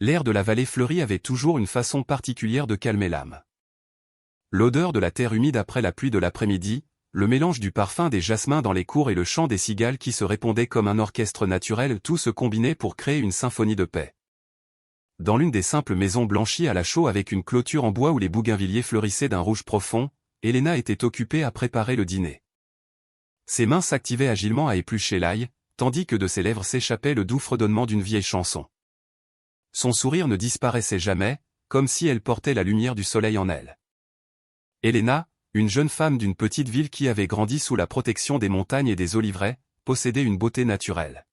l'air de la vallée fleurie avait toujours une façon particulière de calmer l'âme. L'odeur de la terre humide après la pluie de l'après-midi, le mélange du parfum des jasmins dans les cours et le chant des cigales qui se répondaient comme un orchestre naturel, tout se combinait pour créer une symphonie de paix. Dans l'une des simples maisons blanchies à la chaux avec une clôture en bois où les bougainvilliers fleurissaient d'un rouge profond, Elena était occupée à préparer le dîner. Ses mains s'activaient agilement à éplucher l'ail, tandis que de ses lèvres s'échappait le doux fredonnement d'une vieille chanson. Son sourire ne disparaissait jamais, comme si elle portait la lumière du soleil en elle. Elena, une jeune femme d'une petite ville qui avait grandi sous la protection des montagnes et des oliveraies, possédait une beauté naturelle.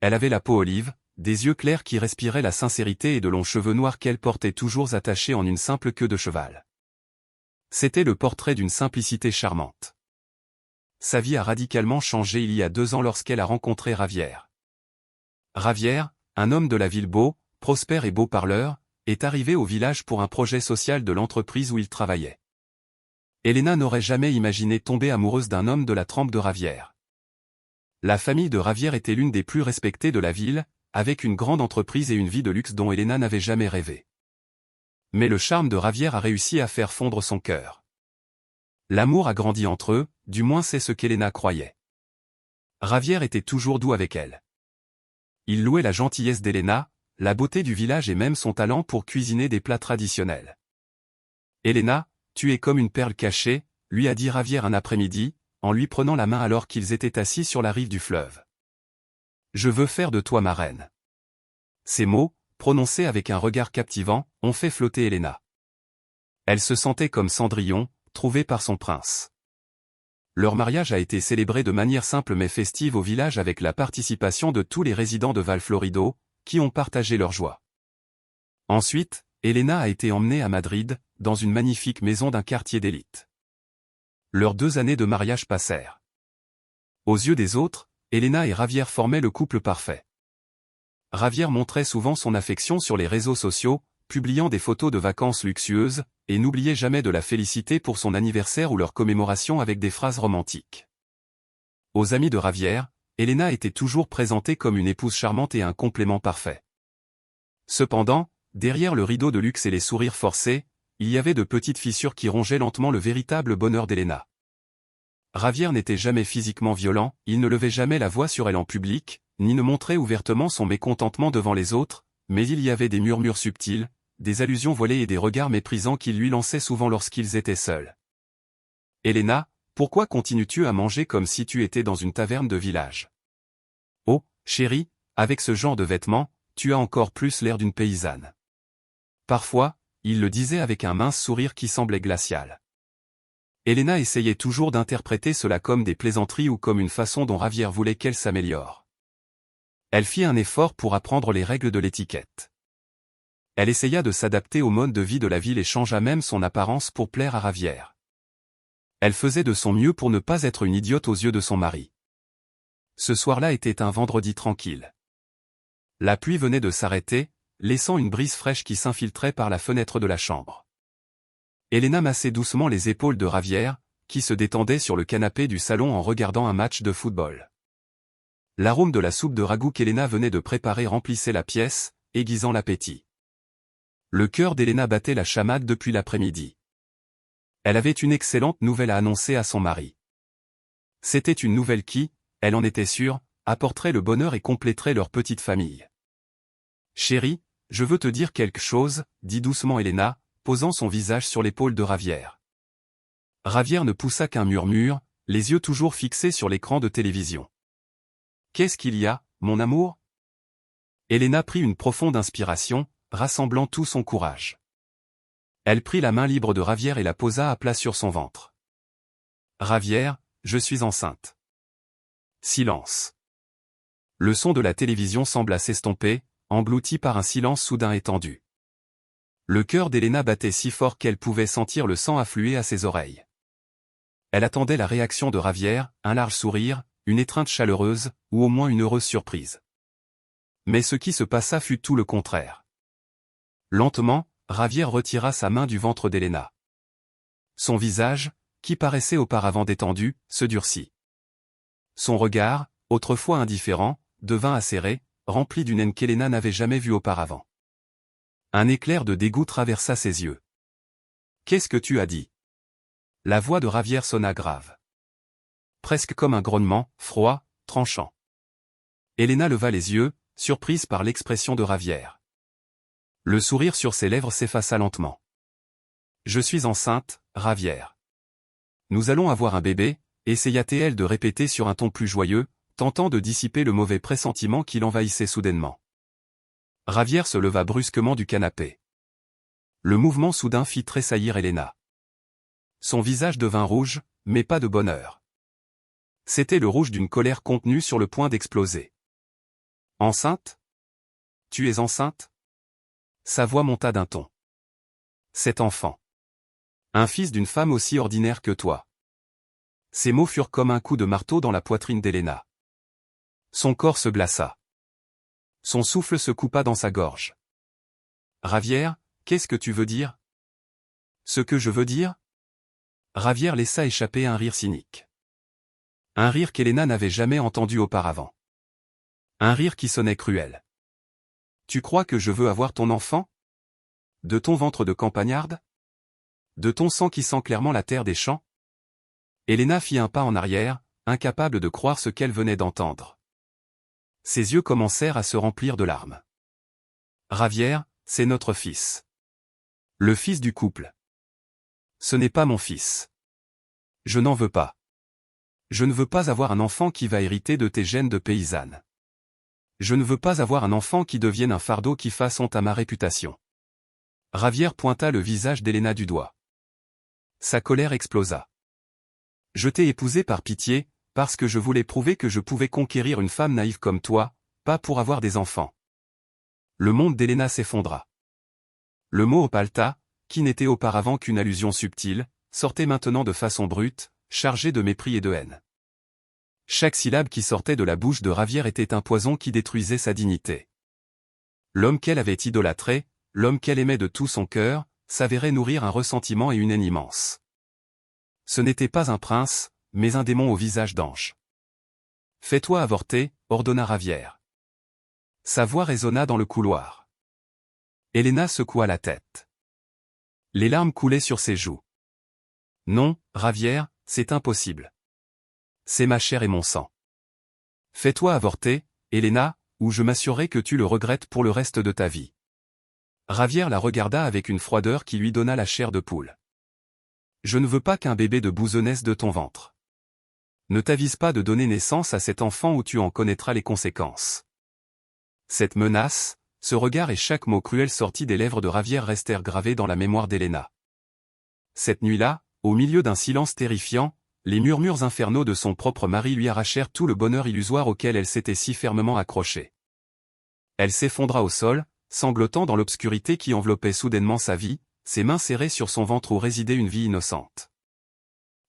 Elle avait la peau olive, des yeux clairs qui respiraient la sincérité et de longs cheveux noirs qu'elle portait toujours attachés en une simple queue de cheval. C'était le portrait d'une simplicité charmante. Sa vie a radicalement changé il y a 2 ans lorsqu'elle a rencontré Javier. Javier, un homme de la ville beau, prospère et beau parleur, est arrivé au village pour un projet social de l'entreprise où il travaillait. Elena n'aurait jamais imaginé tomber amoureuse d'un homme de la trempe de Javier. La famille de Javier était l'une des plus respectées de la ville, avec une grande entreprise et une vie de luxe dont Elena n'avait jamais rêvé. Mais le charme de Javier a réussi à faire fondre son cœur. L'amour a grandi entre eux, du moins c'est ce qu'Elena croyait. Javier était toujours doux avec elle. Il louait la gentillesse d'Elena, la beauté du village et même son talent pour cuisiner des plats traditionnels. Elena, tu es comme une perle cachée, lui a dit Javier un après-midi, en lui prenant la main alors qu'ils étaient assis sur la rive du fleuve. Je veux faire de toi ma reine. Ces mots, prononcés avec un regard captivant, ont fait flotter Elena. Elle se sentait comme Cendrillon, trouvée par son prince. Leur mariage a été célébré de manière simple mais festive au village avec la participation de tous les résidents de Val Florido, qui ont partagé leur joie. Ensuite, Elena a été emmenée à Madrid, dans une magnifique maison d'un quartier d'élite. Leurs 2 années de mariage passèrent. Aux yeux des autres, Elena et Javier formaient le couple parfait. Javier montrait souvent son affection sur les réseaux sociaux, publiant des photos de vacances luxueuses, et n'oubliait jamais de la féliciter pour son anniversaire ou leur commémoration avec des phrases romantiques. Aux amis de Javier, Elena était toujours présentée comme une épouse charmante et un complément parfait. Cependant, derrière le rideau de luxe et les sourires forcés, il y avait de petites fissures qui rongeaient lentement le véritable bonheur d'Elena. Javier n'était jamais physiquement violent, il ne levait jamais la voix sur elle en public, ni ne montrait ouvertement son mécontentement devant les autres, mais il y avait des murmures subtils, des allusions voilées et des regards méprisants qu'il lui lançait souvent lorsqu'ils étaient seuls. « Elena, pourquoi continues-tu à manger comme si tu étais dans une taverne de village? Oh, chérie, avec ce genre de vêtements, tu as encore plus l'air d'une paysanne. » Parfois, il le disait avec un mince sourire qui semblait glacial. Elena essayait toujours d'interpréter cela comme des plaisanteries ou comme une façon dont Javier voulait qu'elle s'améliore. Elle fit un effort pour apprendre les règles de l'étiquette. Elle essaya de s'adapter au mode de vie de la ville et changea même son apparence pour plaire à Javier. Elle faisait de son mieux pour ne pas être une idiote aux yeux de son mari. Ce soir-là était un vendredi tranquille. La pluie venait de s'arrêter, laissant une brise fraîche qui s'infiltrait par la fenêtre de la chambre. Elena massait doucement les épaules de Javier, qui se détendait sur le canapé du salon en regardant un match de football. L'arôme de la soupe de ragoût qu'Elena venait de préparer remplissait la pièce, aiguisant l'appétit. Le cœur d'Elena battait la chamade depuis l'après-midi. Elle avait une excellente nouvelle à annoncer à son mari. C'était une nouvelle qui, elle en était sûre, apporterait le bonheur et compléterait leur petite famille. « Chérie, je veux te dire quelque chose, » dit doucement Elena, posant son visage sur l'épaule de Javier. Javier ne poussa qu'un murmure, les yeux toujours fixés sur l'écran de télévision. « Qu'est-ce qu'il y a, mon amour ?» Elena prit une profonde inspiration, rassemblant tout son courage. Elle prit la main libre de Javier et la posa à plat sur son ventre. « Javier, je suis enceinte. » Silence. Le son de la télévision sembla s'estomper, englouti par un silence soudain étendu. Le cœur d'Elena battait si fort qu'elle pouvait sentir le sang affluer à ses oreilles. Elle attendait la réaction de Javier, un large sourire, une étreinte chaleureuse, ou au moins une heureuse surprise. Mais ce qui se passa fut tout le contraire. Lentement, Javier retira sa main du ventre d'Elena. Son visage, qui paraissait auparavant détendu, se durcit. Son regard, autrefois indifférent, devint acéré, rempli d'une haine qu'Elena n'avait jamais vue auparavant. Un éclair de dégoût traversa ses yeux. Qu'est-ce que tu as dit? La voix de Ravière sonna grave. Presque comme un grognement, froid, tranchant. Elena leva les yeux, surprise par l'expression de Ravière. Le sourire sur ses lèvres s'effaça lentement. Je suis enceinte, Ravière. Nous allons avoir un bébé, essaya-t-elle de répéter sur un ton plus joyeux, tentant de dissiper le mauvais pressentiment qui l'envahissait soudainement. Ravière se leva brusquement du canapé. Le mouvement soudain fit tressaillir Elena. Son visage devint rouge, mais pas de bonheur. C'était le rouge d'une colère contenue sur le point d'exploser. Enceinte? Tu es enceinte? Sa voix monta d'un ton. Cet enfant. Un fils d'une femme aussi ordinaire que toi. Ces mots furent comme un coup de marteau dans la poitrine d'Elena. Son corps se glaça. Son souffle se coupa dans sa gorge. Ravière, qu'est-ce que tu veux dire? Ce que je veux dire? Ravière laissa échapper un rire cynique. Un rire qu'Elena n'avait jamais entendu auparavant. Un rire qui sonnait cruel. Tu crois que je veux avoir ton enfant? De ton ventre de campagnarde? De ton sang qui sent clairement la terre des champs? Elena fit un pas en arrière, incapable de croire ce qu'elle venait d'entendre. Ses yeux commencèrent à se remplir de larmes. Ravière, c'est notre fils. Le fils du couple. Ce n'est pas mon fils. Je n'en veux pas. Je ne veux pas avoir un enfant qui va hériter de tes gènes de paysanne. Je ne veux pas avoir un enfant qui devienne un fardeau qui fasse honte à ma réputation. Ravière pointa le visage d'Elena du doigt. Sa colère explosa. Je t'ai épousée par pitié, parce que je voulais prouver que je pouvais conquérir une femme naïve comme toi, pas pour avoir des enfants. Le monde d'Elena s'effondra. Le mot Opalta, qui n'était auparavant qu'une allusion subtile, sortait maintenant de façon brute, chargé de mépris et de haine. Chaque syllabe qui sortait de la bouche de Ravière était un poison qui détruisait sa dignité. L'homme qu'elle avait idolâtré, l'homme qu'elle aimait de tout son cœur, s'avérait nourrir un ressentiment et une haine immense. Ce n'était pas un prince, mais un démon au visage d'ange. « Fais-toi avorter », ordonna Ravière. Sa voix résonna dans le couloir. Elena secoua la tête. Les larmes coulaient sur ses joues. « Non, Ravière, c'est impossible. C'est ma chair et mon sang. Fais-toi avorter, Elena, ou je m'assurerai que tu le regrettes pour le reste de ta vie. » Ravière la regarda avec une froideur qui lui donna la chair de poule. « Je ne veux pas qu'un bébé de bouse naisse de ton ventre. Ne t'avise pas de donner naissance à cet enfant ou tu en connaîtras les conséquences. » Cette menace, ce regard et chaque mot cruel sorti des lèvres de Ravière restèrent gravés dans la mémoire d'Elena. Cette nuit-là, au milieu d'un silence terrifiant, les murmures infernaux de son propre mari lui arrachèrent tout le bonheur illusoire auquel elle s'était si fermement accrochée. Elle s'effondra au sol, sanglotant dans l'obscurité qui enveloppait soudainement sa vie, ses mains serrées sur son ventre où résidait une vie innocente.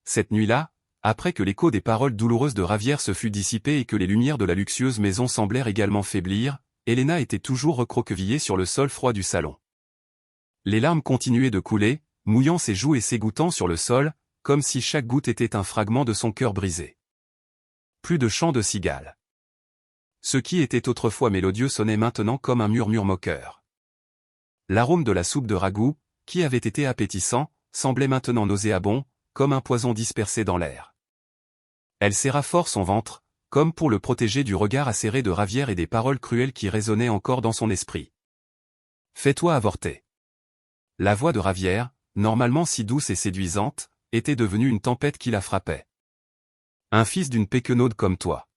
Cette nuit-là, après que l'écho des paroles douloureuses de Ravière se fut dissipé et que les lumières de la luxueuse maison semblèrent également faiblir, Elena était toujours recroquevillée sur le sol froid du salon. Les larmes continuaient de couler, mouillant ses joues et s'égouttant sur le sol, comme si chaque goutte était un fragment de son cœur brisé. Plus de chants de cigales. Ce qui était autrefois mélodieux sonnait maintenant comme un murmure moqueur. L'arôme de la soupe de ragoût, qui avait été appétissant, semblait maintenant nauséabond, comme un poison dispersé dans l'air. Elle serra fort son ventre, comme pour le protéger du regard acéré de Ravière et des paroles cruelles qui résonnaient encore dans son esprit. « Fais-toi avorter. » La voix de Ravière, normalement si douce et séduisante, était devenue une tempête qui la frappait. Un fils d'une péquenaude comme toi.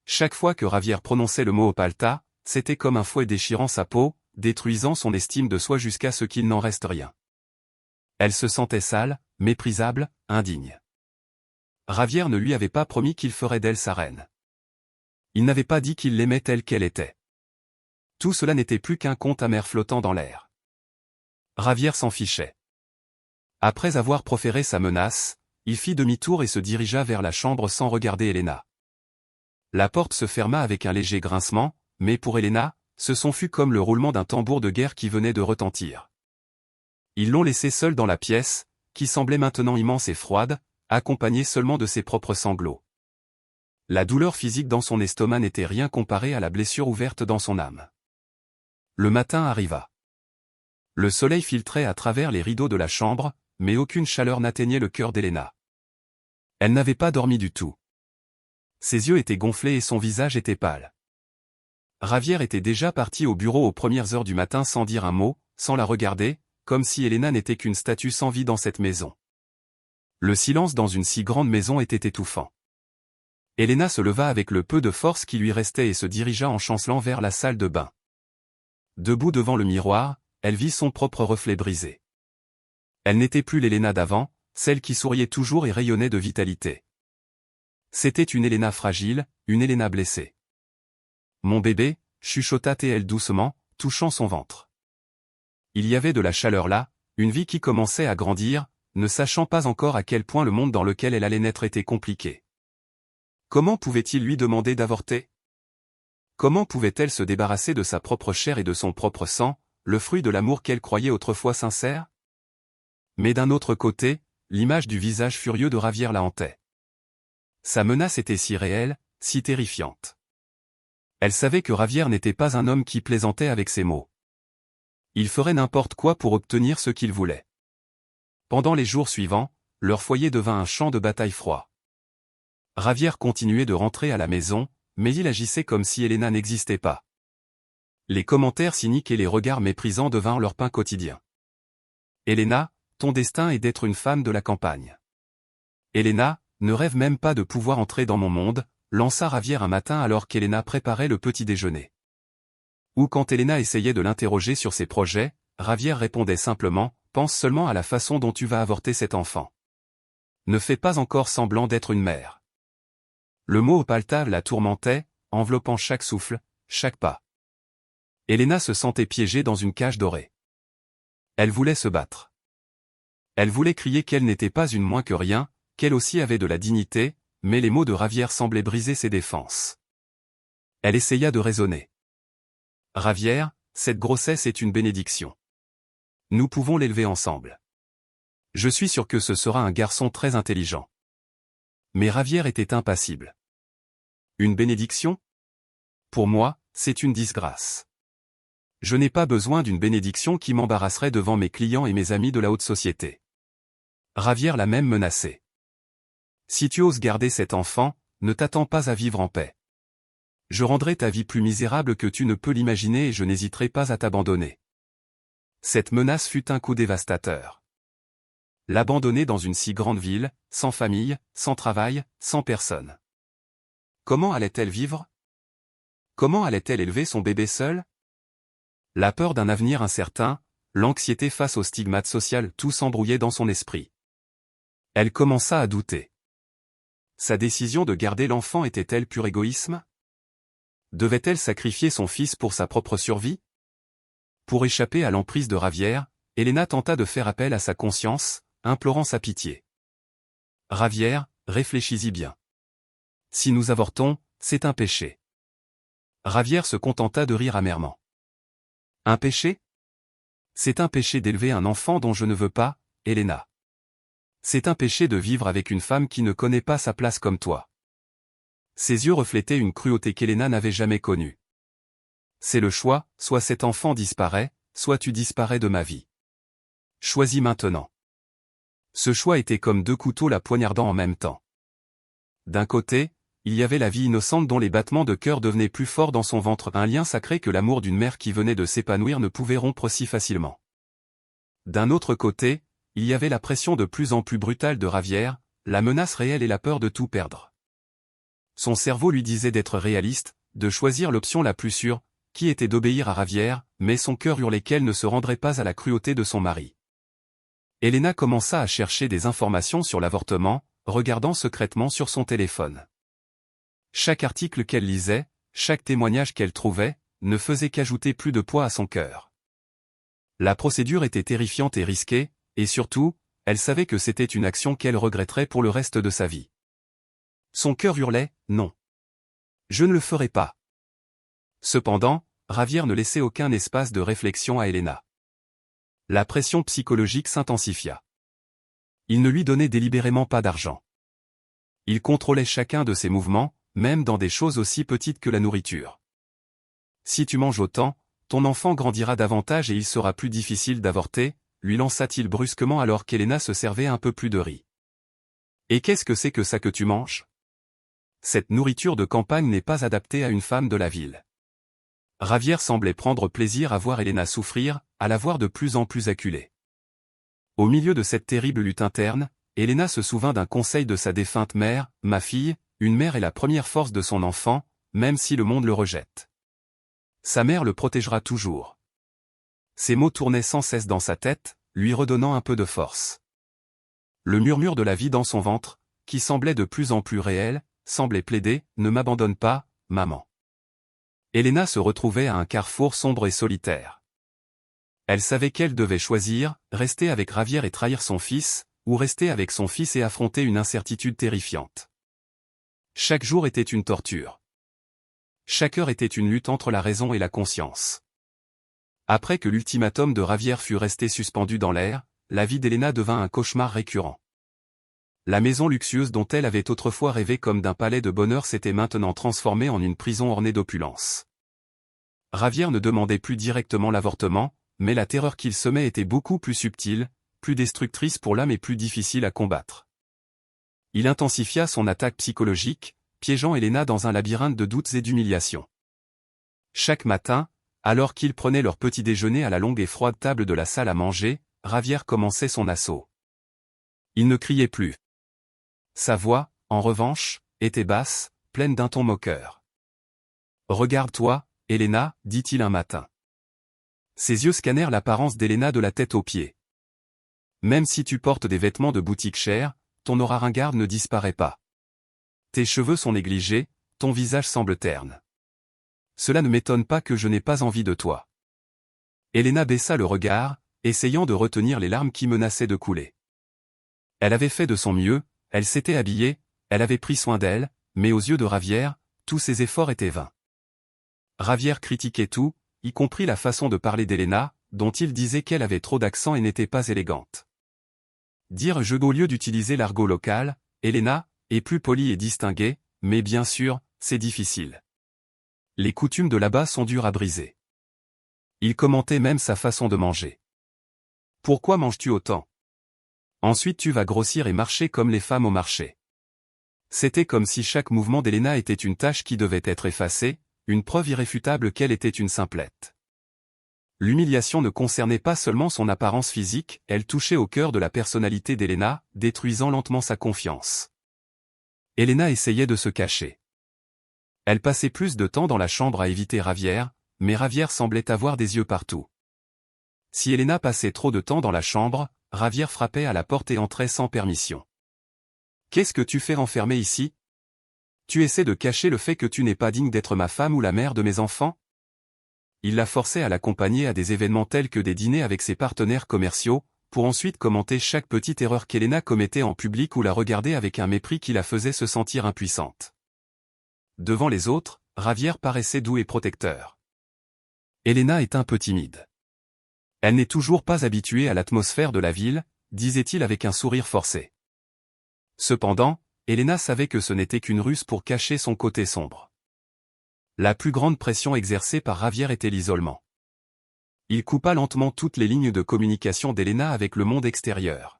Chaque fois que Ravière prononçait le mot Opalta, c'était comme un fouet déchirant sa peau, détruisant son estime de soi jusqu'à ce qu'il n'en reste rien. Elle se sentait sale, méprisable, indigne. Ravière ne lui avait pas promis qu'il ferait d'elle sa reine. Il n'avait pas dit qu'il l'aimait telle qu'elle était. Tout cela n'était plus qu'un conte amer flottant dans l'air. Ravière s'en fichait. Après avoir proféré sa menace, il fit demi-tour et se dirigea vers la chambre sans regarder Elena. La porte se ferma avec un léger grincement, mais pour Elena, ce son fut comme le roulement d'un tambour de guerre qui venait de retentir. Ils l'ont laissée seule dans la pièce, qui semblait maintenant immense et froide, accompagnée seulement de ses propres sanglots. La douleur physique dans son estomac n'était rien comparée à la blessure ouverte dans son âme. Le matin arriva. Le soleil filtrait à travers les rideaux de la chambre, mais aucune chaleur n'atteignait le cœur d'Elena. Elle n'avait pas dormi du tout. Ses yeux étaient gonflés et son visage était pâle. Javier était déjà parti au bureau aux premières heures du matin sans dire un mot, sans la regarder, comme si Elena n'était qu'une statue sans vie dans cette maison. Le silence dans une si grande maison était étouffant. Elena se leva avec le peu de force qui lui restait et se dirigea en chancelant vers la salle de bain. Debout devant le miroir, elle vit son propre reflet brisé. Elle n'était plus l'Elena d'avant, celle qui souriait toujours et rayonnait de vitalité. C'était une Elena fragile, une Elena blessée. « Mon bébé » chuchota-t-elle doucement, touchant son ventre. Il y avait de la chaleur là, une vie qui commençait à grandir, ne sachant pas encore à quel point le monde dans lequel elle allait naître était compliqué. Comment pouvait-il lui demander d'avorter? Comment pouvait-elle se débarrasser de sa propre chair et de son propre sang, le fruit de l'amour qu'elle croyait autrefois sincère? Mais d'un autre côté, l'image du visage furieux de Javier la hantait. Sa menace était si réelle, si terrifiante. Elle savait que Javier n'était pas un homme qui plaisantait avec ses mots. Il ferait n'importe quoi pour obtenir ce qu'il voulait. Pendant les jours suivants, leur foyer devint un champ de bataille froid. Javier continuait de rentrer à la maison, mais il agissait comme si Elena n'existait pas. Les commentaires cyniques et les regards méprisants devinrent leur pain quotidien. Elena, ton destin est d'être une femme de la campagne. Elena, ne rêve même pas de pouvoir entrer dans mon monde, lança Javier un matin alors qu'Elena préparait le petit déjeuner. Ou quand Elena essayait de l'interroger sur ses projets, Javier répondait simplement, pense seulement à la façon dont tu vas avorter cet enfant. Ne fais pas encore semblant d'être une mère. Le mot palpable la tourmentait, enveloppant chaque souffle, chaque pas. Elena se sentait piégée dans une cage dorée. Elle voulait se battre. Elle voulait crier qu'elle n'était pas une moins que rien, qu'elle aussi avait de la dignité, mais les mots de Javier semblaient briser ses défenses. Elle essaya de raisonner. Javier, cette grossesse est une bénédiction. Nous pouvons l'élever ensemble. Je suis sûr que ce sera un garçon très intelligent. Mais Javier était impassible. Une bénédiction? Pour moi, c'est une disgrâce. Je n'ai pas besoin d'une bénédiction qui m'embarrasserait devant mes clients et mes amis de la haute société. Javier l'a même menacé. Si tu oses garder cet enfant, ne t'attends pas à vivre en paix. Je rendrai ta vie plus misérable que tu ne peux l'imaginer et je n'hésiterai pas à t'abandonner. Cette menace fut un coup dévastateur. L'abandonner dans une si grande ville, sans famille, sans travail, sans personne. Comment allait-elle vivre? Comment allait-elle élever son bébé seule? La peur d'un avenir incertain, l'anxiété face au stigmate social, tout s'embrouillait dans son esprit. Elle commença à douter. Sa décision de garder l'enfant était-elle pur égoïsme? Devait-elle sacrifier son fils pour sa propre survie? Pour échapper à l'emprise de Javier, Elena tenta de faire appel à sa conscience, implorant sa pitié. Javier, réfléchis-y bien. Si nous avortons, c'est un péché. Javier se contenta de rire amèrement. Un péché? C'est un péché d'élever un enfant dont je ne veux pas, Elena. C'est un péché de vivre avec une femme qui ne connaît pas sa place comme toi. Ses yeux reflétaient une cruauté qu'Elena n'avait jamais connue. C'est le choix, soit cet enfant disparaît, soit tu disparais de ma vie. Choisis maintenant. Ce choix était comme deux couteaux la poignardant en même temps. D'un côté, il y avait la vie innocente dont les battements de cœur devenaient plus forts dans son ventre, un lien sacré que l'amour d'une mère qui venait de s'épanouir ne pouvait rompre si facilement. D'un autre côté, il y avait la pression de plus en plus brutale de Javier, la menace réelle et la peur de tout perdre. Son cerveau lui disait d'être réaliste, de choisir l'option la plus sûre, qui était d'obéir à Javier, mais son cœur hurlait qu'elle ne se rendrait pas à la cruauté de son mari. Elena commença à chercher des informations sur l'avortement, regardant secrètement sur son téléphone. Chaque article qu'elle lisait, chaque témoignage qu'elle trouvait, ne faisait qu'ajouter plus de poids à son cœur. La procédure était terrifiante et risquée, et surtout, elle savait que c'était une action qu'elle regretterait pour le reste de sa vie. Son cœur hurlait, non. Je ne le ferai pas. Cependant, Javier ne laissait aucun espace de réflexion à Elena. La pression psychologique s'intensifia. Il ne lui donnait délibérément pas d'argent. Il contrôlait chacun de ses mouvements, même dans des choses aussi petites que la nourriture. Si tu manges autant, ton enfant grandira davantage et il sera plus difficile d'avorter, lui lança-t-il brusquement alors qu'Elena se servait un peu plus de riz. Et qu'est-ce que c'est que ça que tu manges? Cette nourriture de campagne n'est pas adaptée à une femme de la ville. Javier semblait prendre plaisir à voir Elena souffrir, à la voir de plus en plus acculée. Au milieu de cette terrible lutte interne, Elena se souvint d'un conseil de sa défunte mère, « Ma fille, une mère est la première force de son enfant, même si le monde le rejette. Sa mère le protégera toujours. » Ces mots tournaient sans cesse dans sa tête, lui redonnant un peu de force. Le murmure de la vie dans son ventre, qui semblait de plus en plus réel, semblait plaider, « Ne m'abandonne pas, maman. » Elena se retrouvait à un carrefour sombre et solitaire. Elle savait qu'elle devait choisir, rester avec Javier et trahir son fils, ou rester avec son fils et affronter une incertitude terrifiante. Chaque jour était une torture. Chaque heure était une lutte entre la raison et la conscience. Après que l'ultimatum de Javier fut resté suspendu dans l'air, la vie d'Elena devint un cauchemar récurrent. La maison luxueuse dont elle avait autrefois rêvé comme d'un palais de bonheur s'était maintenant transformée en une prison ornée d'opulence. Javier ne demandait plus directement l'avortement, mais la terreur qu'il semait était beaucoup plus subtile, plus destructrice pour l'âme et plus difficile à combattre. Il intensifia son attaque psychologique, piégeant Elena dans un labyrinthe de doutes et d'humiliations. Chaque matin, alors qu'ils prenaient leur petit déjeuner à la longue et froide table de la salle à manger, Javier commençait son assaut. Il ne criait plus. Sa voix, en revanche, était basse, pleine d'un ton moqueur. « Regarde-toi, Elena, dit-il un matin. » Ses yeux scannèrent l'apparence d'Elena de la tête aux pieds. « Même si tu portes des vêtements de boutique chère, ton aura ringarde ne disparaît pas. Tes cheveux sont négligés, ton visage semble terne. Cela ne m'étonne pas que je n'ai pas envie de toi. » Elena baissa le regard, essayant de retenir les larmes qui menaçaient de couler. Elle avait fait de son mieux, elle s'était habillée, elle avait pris soin d'elle, mais aux yeux de Javier, tous ses efforts étaient vains. Javier critiquait tout, y compris la façon de parler d'Elena, dont il disait qu'elle avait trop d'accent et n'était pas élégante. Dire je au lieu d'utiliser l'argot local, Elena, est plus polie et distinguée, mais bien sûr, c'est difficile. Les coutumes de là-bas sont dures à briser. Il commentait même sa façon de manger. Pourquoi manges-tu autant? Ensuite tu vas grossir et marcher comme les femmes au marché. C'était comme si chaque mouvement d'Elena était une tâche qui devait être effacée, une preuve irréfutable qu'elle était une simplette. L'humiliation ne concernait pas seulement son apparence physique, elle touchait au cœur de la personnalité d'Elena, détruisant lentement sa confiance. Elena essayait de se cacher. Elle passait plus de temps dans la chambre à éviter Javier, mais Javier semblait avoir des yeux partout. Si Elena passait trop de temps dans la chambre, Javier frappait à la porte et entrait sans permission. « Qu'est-ce que tu fais enfermé ici? Tu essaies de cacher le fait que tu n'es pas digne d'être ma femme ou la mère de mes enfants ?» Il la forçait à l'accompagner à des événements tels que des dîners avec ses partenaires commerciaux, pour ensuite commenter chaque petite erreur qu'Elena commettait en public ou la regarder avec un mépris qui la faisait se sentir impuissante. Devant les autres, Javier paraissait doux et protecteur. Elena est un peu timide. Elle n'est toujours pas habituée à l'atmosphère de la ville, disait-il avec un sourire forcé. Cependant, Elena savait que ce n'était qu'une ruse pour cacher son côté sombre. La plus grande pression exercée par Javier était l'isolement. Il coupa lentement toutes les lignes de communication d'Elena avec le monde extérieur.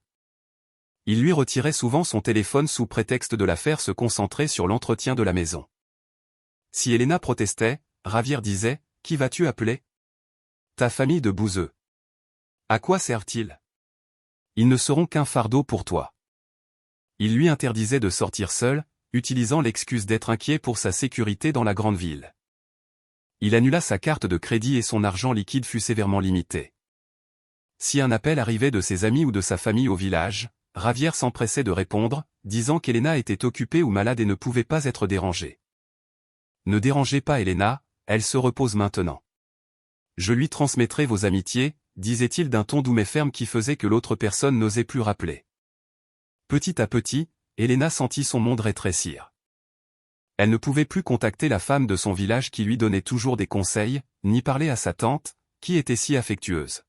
Il lui retirait souvent son téléphone sous prétexte de la faire se concentrer sur l'entretien de la maison. Si Elena protestait, Javier disait « Qui vas-tu appeler ? Ta famille de bouseux. À quoi servent-ils ? Ils ne seront qu'un fardeau pour toi. » Il lui interdisait de sortir seul, utilisant l'excuse d'être inquiet pour sa sécurité dans la grande ville. Il annula sa carte de crédit et son argent liquide fut sévèrement limité. Si un appel arrivait de ses amis ou de sa famille au village, Javier s'empressait de répondre, disant qu'Elena était occupée ou malade et ne pouvait pas être dérangée. « Ne dérangez pas Elena, elle se repose maintenant. Je lui transmettrai vos amitiés, disait-il d'un ton doux mais ferme qui faisait que l'autre personne n'osait plus rappeler. Petit à petit, Elena sentit son monde rétrécir. Elle ne pouvait plus contacter la femme de son village qui lui donnait toujours des conseils, ni parler à sa tante, qui était si affectueuse.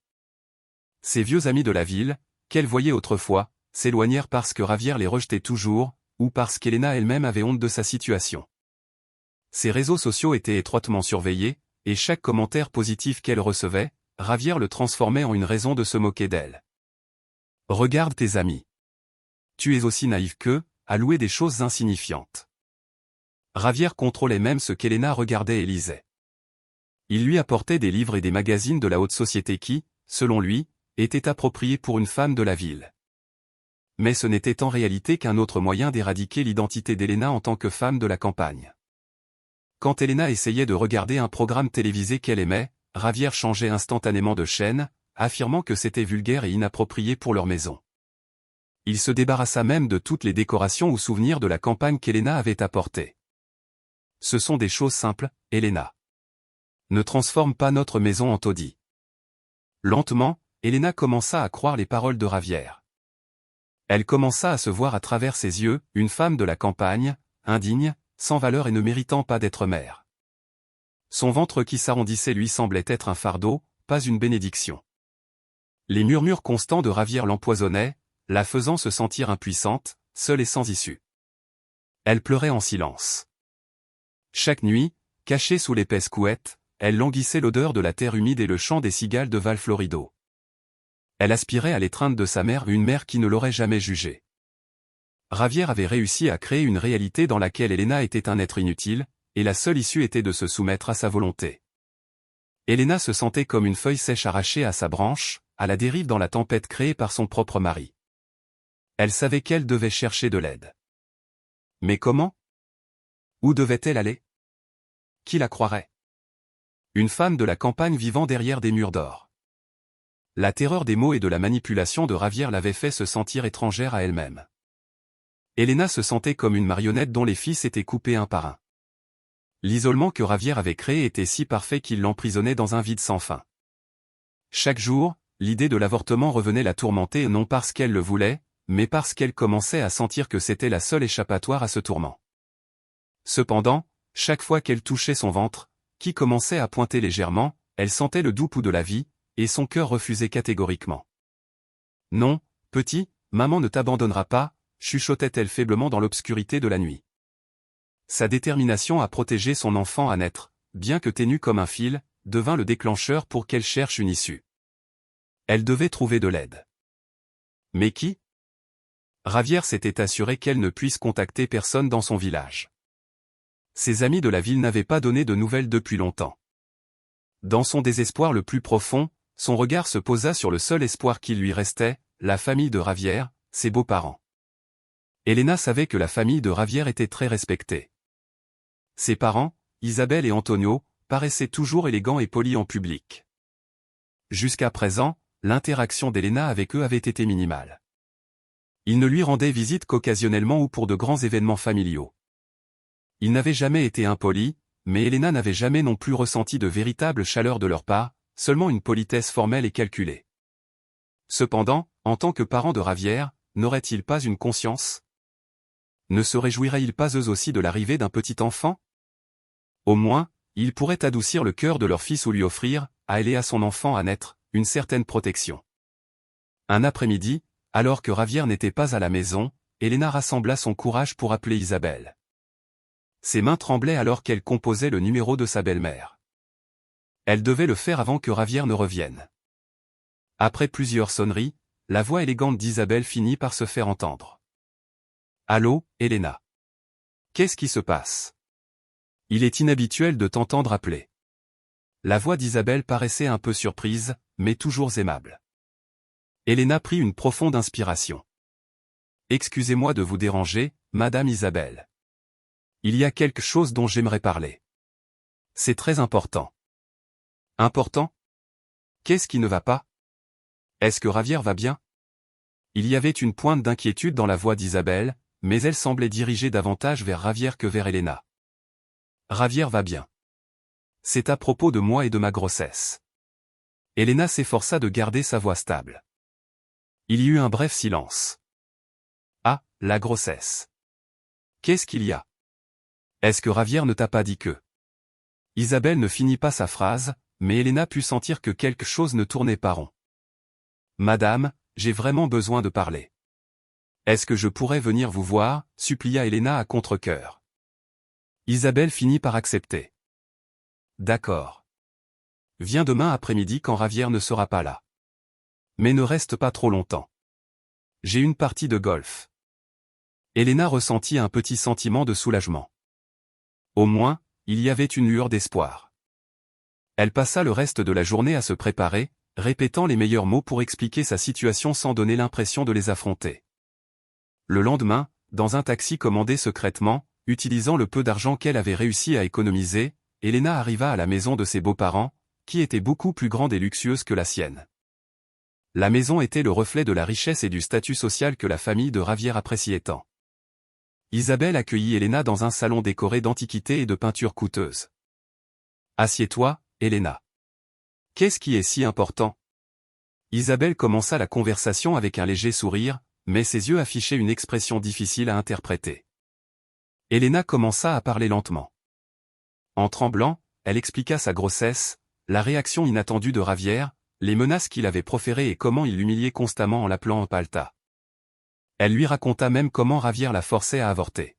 Ses vieux amis de la ville, qu'elle voyait autrefois, s'éloignèrent parce que Javier les rejetait toujours, ou parce qu'Elena elle-même avait honte de sa situation. Ses réseaux sociaux étaient étroitement surveillés, et chaque commentaire positif qu'elle recevait, Javier le transformait en une raison de se moquer d'elle. Regarde tes amis. Tu es aussi naïf qu'eux, à louer des choses insignifiantes. Javier contrôlait même ce qu'Elena regardait et lisait. Il lui apportait des livres et des magazines de la haute société qui, selon lui, étaient appropriés pour une femme de la ville. Mais ce n'était en réalité qu'un autre moyen d'éradiquer l'identité d'Elena en tant que femme de la campagne. Quand Elena essayait de regarder un programme télévisé qu'elle aimait, Javier changeait instantanément de chaîne, affirmant que c'était vulgaire et inapproprié pour leur maison. Il se débarrassa même de toutes les décorations ou souvenirs de la campagne qu'Elena avait apportées. Ce sont des choses simples, Elena. Ne transforme pas notre maison en taudis. Lentement, Elena commença à croire les paroles de Javier. Elle commença à se voir à travers ses yeux, une femme de la campagne, indigne, sans valeur et ne méritant pas d'être mère. Son ventre qui s'arrondissait lui semblait être un fardeau, pas une bénédiction. Les murmures constants de Javier l'empoisonnaient, la faisant se sentir impuissante, seule et sans issue. Elle pleurait en silence. Chaque nuit, cachée sous l'épaisse couette, elle languissait l'odeur de la terre humide et le chant des cigales de Val Florido. Elle aspirait à l'étreinte de sa mère, une mère qui ne l'aurait jamais jugée. Javier avait réussi à créer une réalité dans laquelle Elena était un être inutile, et la seule issue était de se soumettre à sa volonté. Elena se sentait comme une feuille sèche arrachée à sa branche, à la dérive dans la tempête créée par son propre mari. Elle savait qu'elle devait chercher de l'aide. Mais comment? Où devait-elle aller? Qui la croirait? Une femme de la campagne vivant derrière des murs d'or. La terreur des mots et de la manipulation de Javier l'avait fait se sentir étrangère à elle-même. Elena se sentait comme une marionnette dont les fils étaient coupés un par un. L'isolement que Javier avait créé était si parfait qu'il l'emprisonnait dans un vide sans fin. Chaque jour, l'idée de l'avortement revenait la tourmenter non parce qu'elle le voulait, mais parce qu'elle commençait à sentir que c'était la seule échappatoire à ce tourment. Cependant, chaque fois qu'elle touchait son ventre, qui commençait à pointer légèrement, elle sentait le doux pouls de la vie, et son cœur refusait catégoriquement. « Non, petit, maman ne t'abandonnera pas », chuchotait-elle faiblement dans l'obscurité de la nuit. Sa détermination à protéger son enfant à naître, bien que ténue comme un fil, devint le déclencheur pour qu'elle cherche une issue. Elle devait trouver de l'aide. Mais qui? Javier s'était assuré qu'elle ne puisse contacter personne dans son village. Ses amis de la ville n'avaient pas donné de nouvelles depuis longtemps. Dans son désespoir le plus profond, son regard se posa sur le seul espoir qui lui restait, la famille de Javier, ses beaux-parents. Elena savait que la famille de Javier était très respectée. Ses parents, Isabelle et Antonio, paraissaient toujours élégants et polis en public. Jusqu'à présent, l'interaction d'Elena avec eux avait été minimale. Ils ne lui rendaient visite qu'occasionnellement ou pour de grands événements familiaux. Ils n'avaient jamais été impolis, mais Elena n'avait jamais non plus ressenti de véritable chaleur de leur part, seulement une politesse formelle et calculée. Cependant, en tant que parent de Javier, n'aurait-il pas une conscience? Ne se réjouiraient-ils pas eux aussi de l'arrivée d'un petit enfant? Au moins, ils pourraient adoucir le cœur de leur fils ou lui offrir, à elle et à son enfant à naître, une certaine protection. Un après-midi, alors que Javier n'était pas à la maison, Elena rassembla son courage pour appeler Isabelle. Ses mains tremblaient alors qu'elle composait le numéro de sa belle-mère. Elle devait le faire avant que Javier ne revienne. Après plusieurs sonneries, la voix élégante d'Isabelle finit par se faire entendre. « Allô, Elena. Qu'est-ce qui se passe? Il est inhabituel de t'entendre appeler. » La voix d'Isabelle paraissait un peu surprise, mais toujours aimable. Elena prit une profonde inspiration. « Excusez-moi de vous déranger, Madame Isabelle. Il y a quelque chose dont j'aimerais parler. C'est très important. » Important? Qu'est-ce qui ne va pas? Est-ce que Javier va bien? Il y avait une pointe d'inquiétude dans la voix d'Isabelle, mais elle semblait dirigée davantage vers Javier que vers Elena. Javier va bien. C'est à propos de moi et de ma grossesse. Elena s'efforça de garder sa voix stable. Il y eut un bref silence. Ah, la grossesse. Qu'est-ce qu'il y a? Est-ce que Javier ne t'a pas dit que... Isabelle ne finit pas sa phrase, mais Elena put sentir que quelque chose ne tournait pas rond. Madame, j'ai vraiment besoin de parler. Est-ce que je pourrais venir vous voir? Supplia Elena à contre-cœur. Isabelle finit par accepter. D'accord. Viens demain après-midi quand Javier ne sera pas là. Mais ne reste pas trop longtemps. J'ai une partie de golf. Elena ressentit un petit sentiment de soulagement. Au moins, il y avait une lueur d'espoir. Elle passa le reste de la journée à se préparer, répétant les meilleurs mots pour expliquer sa situation sans donner l'impression de les affronter. Le lendemain, dans un taxi commandé secrètement, utilisant le peu d'argent qu'elle avait réussi à économiser, Elena arriva à la maison de ses beaux-parents, qui était beaucoup plus grande et luxueuse que la sienne. La maison était le reflet de la richesse et du statut social que la famille de Javier appréciait tant. Isabelle accueillit Elena dans un salon décoré d'antiquités et de peintures coûteuses. « Assieds-toi, Elena. Qu'est-ce qui est si important ?» Isabelle commença la conversation avec un léger sourire, mais ses yeux affichaient une expression difficile à interpréter. Elena commença à parler lentement. En tremblant, elle expliqua sa grossesse, la réaction inattendue de Javier, les menaces qu'il avait proférées et comment il l'humiliait constamment en l'appelant Opalta. Elle lui raconta même comment Javier la forçait à avorter.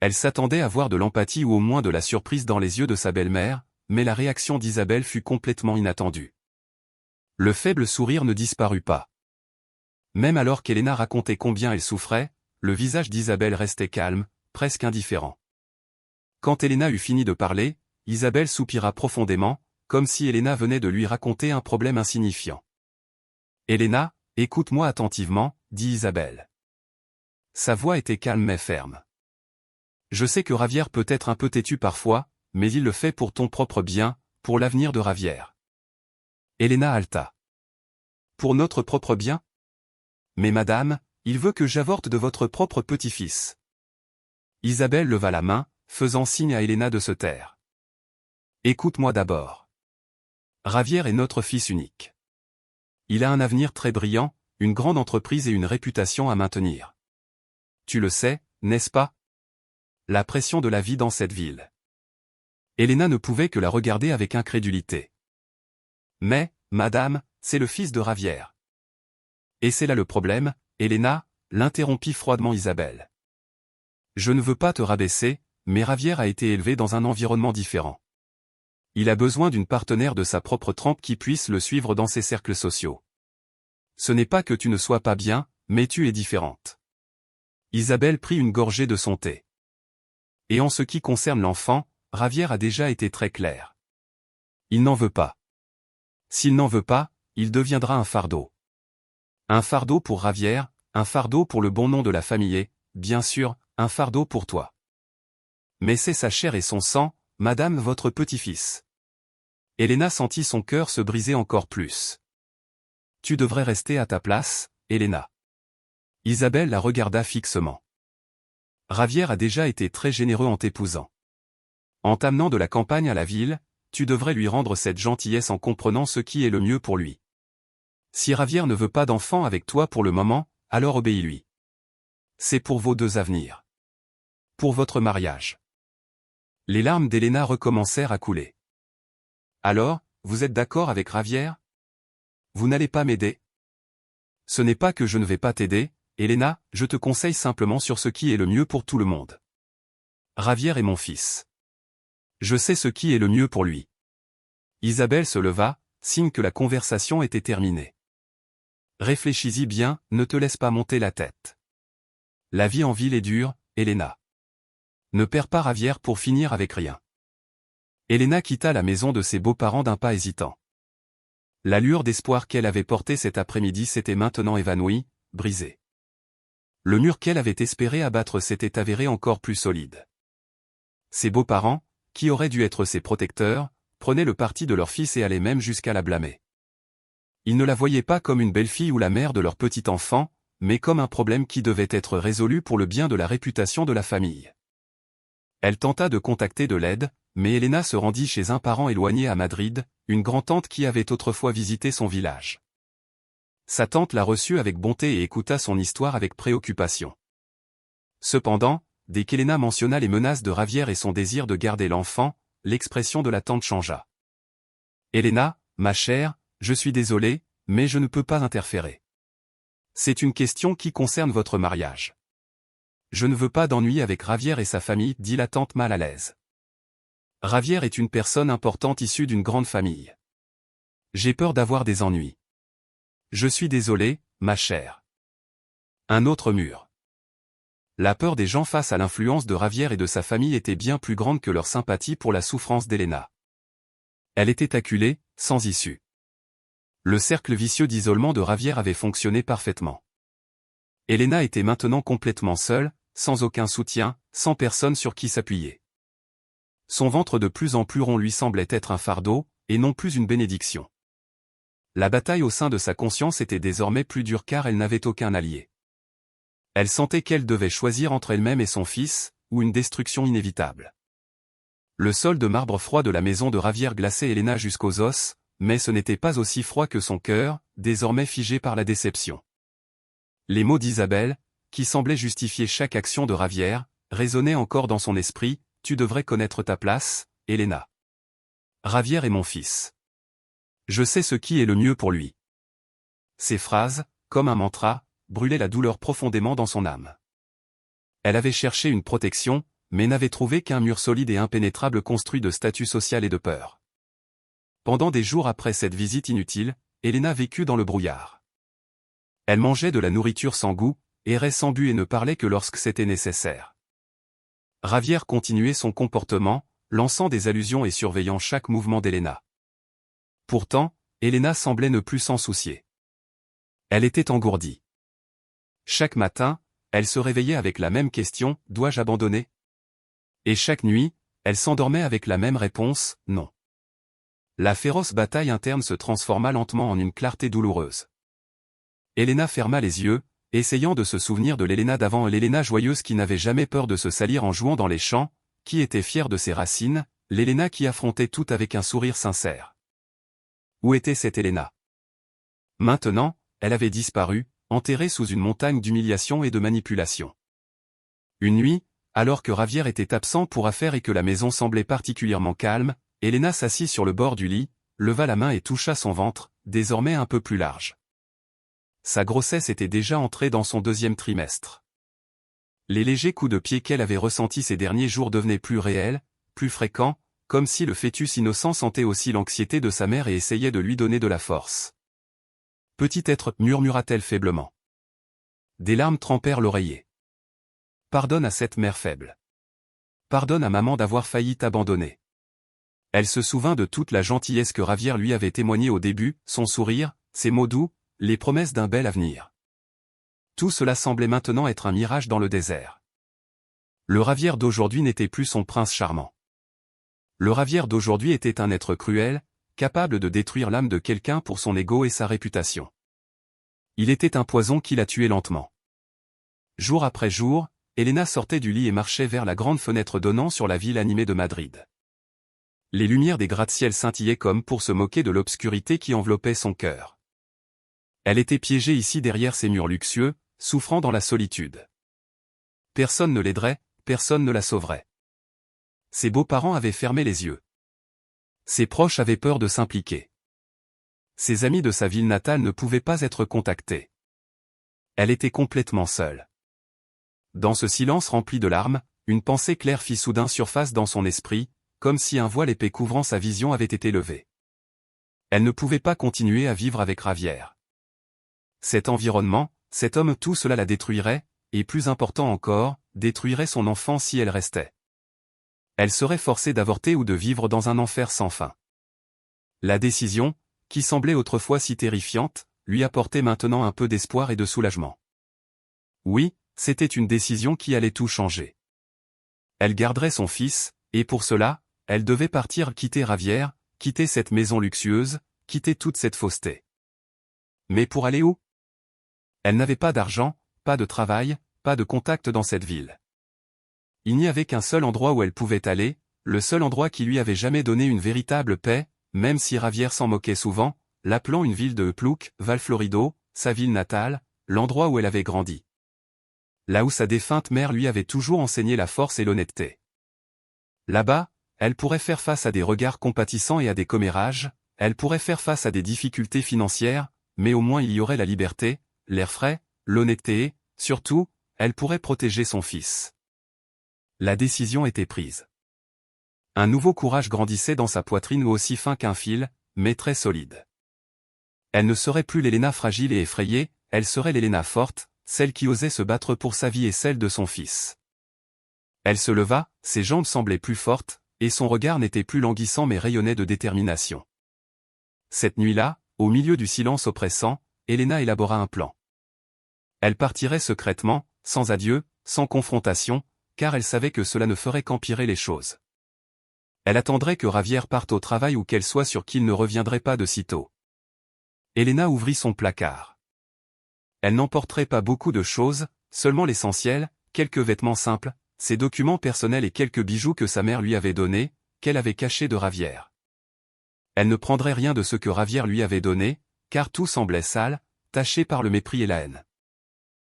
Elle s'attendait à voir de l'empathie ou au moins de la surprise dans les yeux de sa belle-mère, mais la réaction d'Isabelle fut complètement inattendue. Le faible sourire ne disparut pas. Même alors qu'Elena racontait combien elle souffrait, le visage d'Isabelle restait calme, presque indifférent. Quand Elena eut fini de parler, Isabelle soupira profondément, comme si Elena venait de lui raconter un problème insignifiant. « Elena, écoute-moi attentivement, » dit Isabelle. Sa voix était calme mais ferme. « Je sais que Javier peut être un peu têtu parfois, mais il le fait pour ton propre bien, pour l'avenir de Javier. » Elena halta. « Pour notre propre bien ? Mais madame, il veut que j'avorte de votre propre petit-fils. » Isabelle leva la main, faisant signe à Elena de se taire. « Écoute-moi d'abord. Javier est notre fils unique. Il a un avenir très brillant, une grande entreprise et une réputation à maintenir. Tu le sais, n'est-ce pas ? La pression de la vie dans cette ville. » Elena ne pouvait que la regarder avec incrédulité. « Mais, madame, c'est le fils de Javier. » Et c'est là le problème, Elena, l'interrompit froidement Isabelle. « Je ne veux pas te rabaisser, mais Javier a été élevé dans un environnement différent. Il a besoin d'une partenaire de sa propre trempe qui puisse le suivre dans ses cercles sociaux. Ce n'est pas que tu ne sois pas bien, mais tu es différente. » Isabelle prit une gorgée de son thé. « Et en ce qui concerne l'enfant, Javier a déjà été très clair. Il n'en veut pas. S'il n'en veut pas, il deviendra un fardeau. Un fardeau pour Javier, un fardeau pour le bon nom de la famille et, bien sûr, un fardeau pour toi. Mais c'est sa chair et son sang, madame votre petit-fils. » Elena sentit son cœur se briser encore plus. « Tu devrais rester à ta place, Elena. » Isabelle la regarda fixement. « Javier a déjà été très généreux en t'épousant. En t'amenant de la campagne à la ville, tu devrais lui rendre cette gentillesse en comprenant ce qui est le mieux pour lui. Si Javier ne veut pas d'enfant avec toi pour le moment, alors obéis-lui. C'est pour vos deux avenirs. Pour votre mariage. » Les larmes d'Elena recommencèrent à couler. « Alors, vous êtes d'accord avec Javier ? Vous n'allez pas m'aider ? » ?»« Ce n'est pas que je ne vais pas t'aider, Elena, je te conseille simplement sur ce qui est le mieux pour tout le monde. Javier est mon fils. Je sais ce qui est le mieux pour lui. » Isabelle se leva, signe que la conversation était terminée. « Réfléchis-y bien, ne te laisse pas monter la tête. La vie en ville est dure, Elena. Ne perds pas Javier pour finir avec rien. » Elena quitta la maison de ses beaux-parents d'un pas hésitant. La lueur d'espoir qu'elle avait portée cet après-midi s'était maintenant évanouie, brisée. Le mur qu'elle avait espéré abattre s'était avéré encore plus solide. Ses beaux-parents, qui auraient dû être ses protecteurs, prenaient le parti de leur fils et allaient même jusqu'à la blâmer. Ils ne la voyaient pas comme une belle-fille ou la mère de leur petit enfant, mais comme un problème qui devait être résolu pour le bien de la réputation de la famille. Elle tenta de contacter de l'aide, mais Elena se rendit chez un parent éloigné à Madrid, une grand-tante qui avait autrefois visité son village. Sa tante la reçut avec bonté et écouta son histoire avec préoccupation. Cependant, dès qu'Elena mentionna les menaces de Javier et son désir de garder l'enfant, l'expression de la tante changea. « Elena, ma chère, je suis désolé, mais je ne peux pas interférer. C'est une question qui concerne votre mariage. Je ne veux pas d'ennui avec Javier et sa famille, dit la tante mal à l'aise. Javier est une personne importante issue d'une grande famille. J'ai peur d'avoir des ennuis. Je suis désolé, ma chère. Un autre mur. La peur des gens face à l'influence de Javier et de sa famille était bien plus grande que leur sympathie pour la souffrance d'Elena. Elle était acculée, sans issue. Le cercle vicieux d'isolement de Javier avait fonctionné parfaitement. Elena était maintenant complètement seule, sans aucun soutien, sans personne sur qui s'appuyer. Son ventre de plus en plus rond lui semblait être un fardeau, et non plus une bénédiction. La bataille au sein de sa conscience était désormais plus dure car elle n'avait aucun allié. Elle sentait qu'elle devait choisir entre elle-même et son fils, ou une destruction inévitable. Le sol de marbre froid de la maison de Javier glaçait Elena jusqu'aux os, mais ce n'était pas aussi froid que son cœur, désormais figé par la déception. Les mots d'Isabelle, qui semblaient justifier chaque action de Javier, résonnaient encore dans son esprit: tu devrais connaître ta place, Elena. Javier est mon fils. Je sais ce qui est le mieux pour lui. Ces phrases, comme un mantra, brûlaient la douleur profondément dans son âme. Elle avait cherché une protection, mais n'avait trouvé qu'un mur solide et impénétrable construit de statut social et de peur. Pendant des jours après cette visite inutile, Elena vécut dans le brouillard. Elle mangeait de la nourriture sans goût, errait sans but et ne parlait que lorsque c'était nécessaire. Javier continuait son comportement, lançant des allusions et surveillant chaque mouvement d'Elena. Pourtant, Elena semblait ne plus s'en soucier. Elle était engourdie. Chaque matin, elle se réveillait avec la même question: dois-je abandonner? Et chaque nuit, elle s'endormait avec la même réponse: non. La féroce bataille interne se transforma lentement en une clarté douloureuse. Elena ferma les yeux, essayant de se souvenir de l'Elena d'avant, l'Elena joyeuse qui n'avait jamais peur de se salir en jouant dans les champs, qui était fière de ses racines, l'Elena qui affrontait tout avec un sourire sincère. Où était cette Elena? Maintenant, elle avait disparu, enterrée sous une montagne d'humiliation et de manipulation. Une nuit, alors que Javier était absent pour affaires et que la maison semblait particulièrement calme, Elena s'assit sur le bord du lit, leva la main et toucha son ventre, désormais un peu plus large. Sa grossesse était déjà entrée dans son deuxième trimestre. Les légers coups de pied qu'elle avait ressentis ces derniers jours devenaient plus réels, plus fréquents, comme si le fœtus innocent sentait aussi l'anxiété de sa mère et essayait de lui donner de la force. Petit être, murmura-t-elle faiblement. Des larmes trempèrent l'oreiller. Pardonne à cette mère faible. Pardonne à maman d'avoir failli t'abandonner. Elle se souvint de toute la gentillesse que Javier lui avait témoignée au début, son sourire, ses mots doux, les promesses d'un bel avenir. Tout cela semblait maintenant être un mirage dans le désert. Le Javier d'aujourd'hui n'était plus son prince charmant. Le Javier d'aujourd'hui était un être cruel, capable de détruire l'âme de quelqu'un pour son ego et sa réputation. Il était un poison qui la tuait lentement. Jour après jour, Elena sortait du lit et marchait vers la grande fenêtre donnant sur la ville animée de Madrid. Les lumières des gratte-ciel scintillaient comme pour se moquer de l'obscurité qui enveloppait son cœur. Elle était piégée ici derrière ces murs luxueux, souffrant dans la solitude. Personne ne l'aiderait, personne ne la sauverait. Ses beaux-parents avaient fermé les yeux. Ses proches avaient peur de s'impliquer. Ses amis de sa ville natale ne pouvaient pas être contactés. Elle était complètement seule. Dans ce silence rempli de larmes, une pensée claire fit soudain surface dans son esprit, comme si un voile épais couvrant sa vision avait été levé. Elle ne pouvait pas continuer à vivre avec Javier. Cet environnement, cet homme, tout cela la détruirait, et plus important encore, détruirait son enfant si elle restait. Elle serait forcée d'avorter ou de vivre dans un enfer sans fin. La décision, qui semblait autrefois si terrifiante, lui apportait maintenant un peu d'espoir et de soulagement. Oui, c'était une décision qui allait tout changer. Elle garderait son fils, et pour cela, elle devait partir, quitter Javier, quitter cette maison luxueuse, quitter toute cette fausseté. Mais pour aller où? Elle n'avait pas d'argent, pas de travail, pas de contact dans cette ville. Il n'y avait qu'un seul endroit où elle pouvait aller, le seul endroit qui lui avait jamais donné une véritable paix, même si Javier s'en moquait souvent, l'appelant une ville de Plouc, Valflorido, sa ville natale, l'endroit où elle avait grandi. Là où sa défunte mère lui avait toujours enseigné la force et l'honnêteté. Là-bas, elle pourrait faire face à des regards compatissants et à des commérages, elle pourrait faire face à des difficultés financières, mais au moins il y aurait la liberté, l'air frais, l'honnêteté et, surtout, elle pourrait protéger son fils. La décision était prise. Un nouveau courage grandissait dans sa poitrine aussi fin qu'un fil, mais très solide. Elle ne serait plus l'Elena fragile et effrayée, elle serait l'Elena forte, celle qui osait se battre pour sa vie et celle de son fils. Elle se leva, ses jambes semblaient plus fortes, et son regard n'était plus languissant mais rayonnait de détermination. Cette nuit-là, au milieu du silence oppressant, Elena élabora un plan. Elle partirait secrètement, sans adieu, sans confrontation, car elle savait que cela ne ferait qu'empirer les choses. Elle attendrait que Ravière parte au travail ou qu'elle soit sûre qu'il ne reviendrait pas de sitôt. Elena ouvrit son placard. Elle n'emporterait pas beaucoup de choses, seulement l'essentiel, quelques vêtements simples, ses documents personnels et quelques bijoux que sa mère lui avait donnés, qu'elle avait cachés de Ravière. Elle ne prendrait rien de ce que Ravière lui avait donné, car tout semblait sale, taché par le mépris et la haine.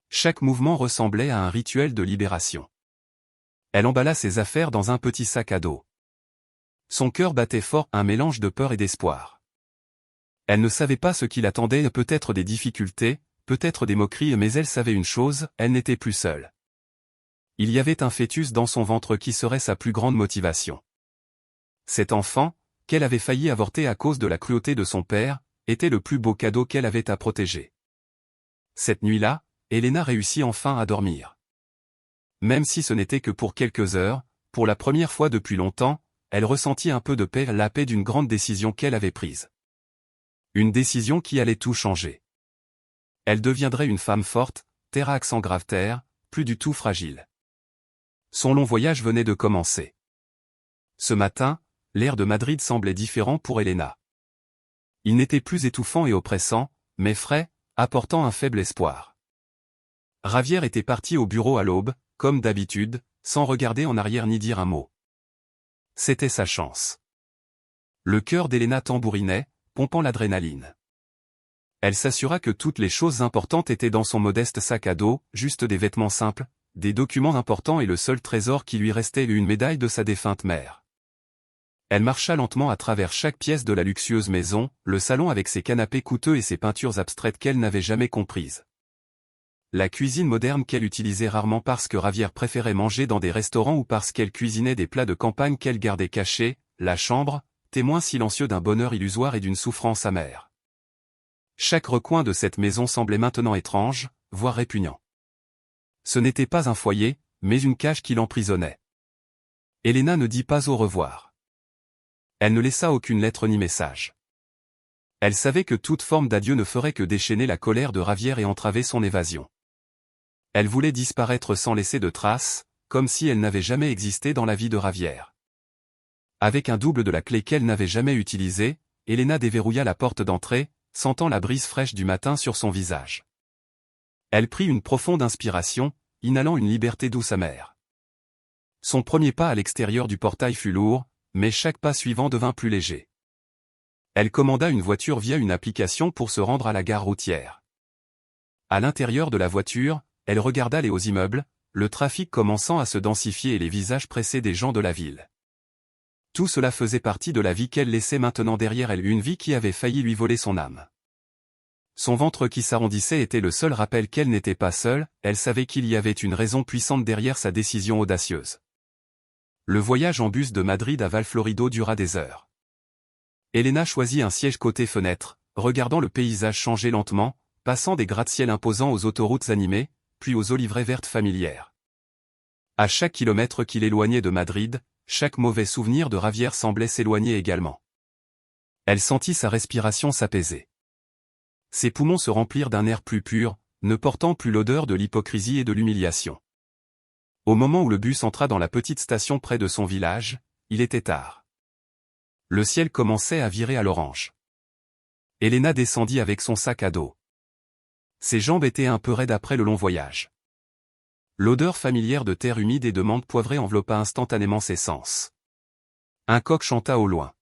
Chaque mouvement ressemblait à un rituel de libération. Elle emballa ses affaires dans un petit sac à dos. Son cœur battait fort, un mélange de peur et d'espoir. Elle ne savait pas ce qui l'attendait, peut-être des difficultés, peut-être des moqueries, mais elle savait une chose, elle n'était plus seule. Il y avait un fœtus dans son ventre qui serait sa plus grande motivation. Cet enfant, qu'elle avait failli avorter à cause de la cruauté de son père, était le plus beau cadeau qu'elle avait à protéger. Cette nuit-là, Elena réussit enfin à dormir. Même si ce n'était que pour quelques heures, pour la première fois depuis longtemps, elle ressentit un peu de paix, la paix d'une grande décision qu'elle avait prise. Une décision qui allait tout changer. Elle deviendrait une femme forte, terre à accent grave terre, plus du tout fragile. Son long voyage venait de commencer. Ce matin, l'air de Madrid semblait différent pour Elena. Il n'était plus étouffant et oppressant, mais frais, apportant un faible espoir. Ravière était parti au bureau à l'aube, comme d'habitude, sans regarder en arrière ni dire un mot. C'était sa chance. Le cœur d'Elena tambourinait, pompant l'adrénaline. Elle s'assura que toutes les choses importantes étaient dans son modeste sac à dos, juste des vêtements simples, des documents importants et le seul trésor qui lui restait une médaille de sa défunte mère. Elle marcha lentement à travers chaque pièce de la luxueuse maison, le salon avec ses canapés coûteux et ses peintures abstraites qu'elle n'avait jamais comprises. La cuisine moderne qu'elle utilisait rarement parce que Ravière préférait manger dans des restaurants ou parce qu'elle cuisinait des plats de campagne qu'elle gardait cachés, la chambre, témoin silencieux d'un bonheur illusoire et d'une souffrance amère. Chaque recoin de cette maison semblait maintenant étrange, voire répugnant. Ce n'était pas un foyer, mais une cage qui l'emprisonnait. Elena ne dit pas au revoir. Elle ne laissa aucune lettre ni message. Elle savait que toute forme d'adieu ne ferait que déchaîner la colère de Ravière et entraver son évasion. Elle voulait disparaître sans laisser de traces, comme si elle n'avait jamais existé dans la vie de Ravière. Avec un double de la clé qu'elle n'avait jamais utilisée, Elena déverrouilla la porte d'entrée, sentant la brise fraîche du matin sur son visage. Elle prit une profonde inspiration, inhalant une liberté douce amère. Son premier pas à l'extérieur du portail fut lourd, mais chaque pas suivant devint plus léger. Elle commanda une voiture via une application pour se rendre à la gare routière. À l'intérieur de la voiture, elle regarda les hauts immeubles, le trafic commençant à se densifier et les visages pressés des gens de la ville. Tout cela faisait partie de la vie qu'elle laissait maintenant derrière elle, une vie qui avait failli lui voler son âme. Son ventre qui s'arrondissait était le seul rappel qu'elle n'était pas seule, elle savait qu'il y avait une raison puissante derrière sa décision audacieuse. Le voyage en bus de Madrid à Valflorido dura des heures. Elena choisit un siège côté fenêtre, regardant le paysage changer lentement, passant des gratte-ciel imposants aux autoroutes animées, puis aux oliveraies vertes familières. À chaque kilomètre qui l'éloignait de Madrid, chaque mauvais souvenir de Ravière semblait s'éloigner également. Elle sentit sa respiration s'apaiser. Ses poumons se remplirent d'un air plus pur, ne portant plus l'odeur de l'hypocrisie et de l'humiliation. Au moment où le bus entra dans la petite station près de son village, il était tard. Le ciel commençait à virer à l'orange. Elena descendit avec son sac à dos. Ses jambes étaient un peu raides après le long voyage. L'odeur familière de terre humide et de menthe poivrée enveloppa instantanément ses sens. Un coq chanta au loin.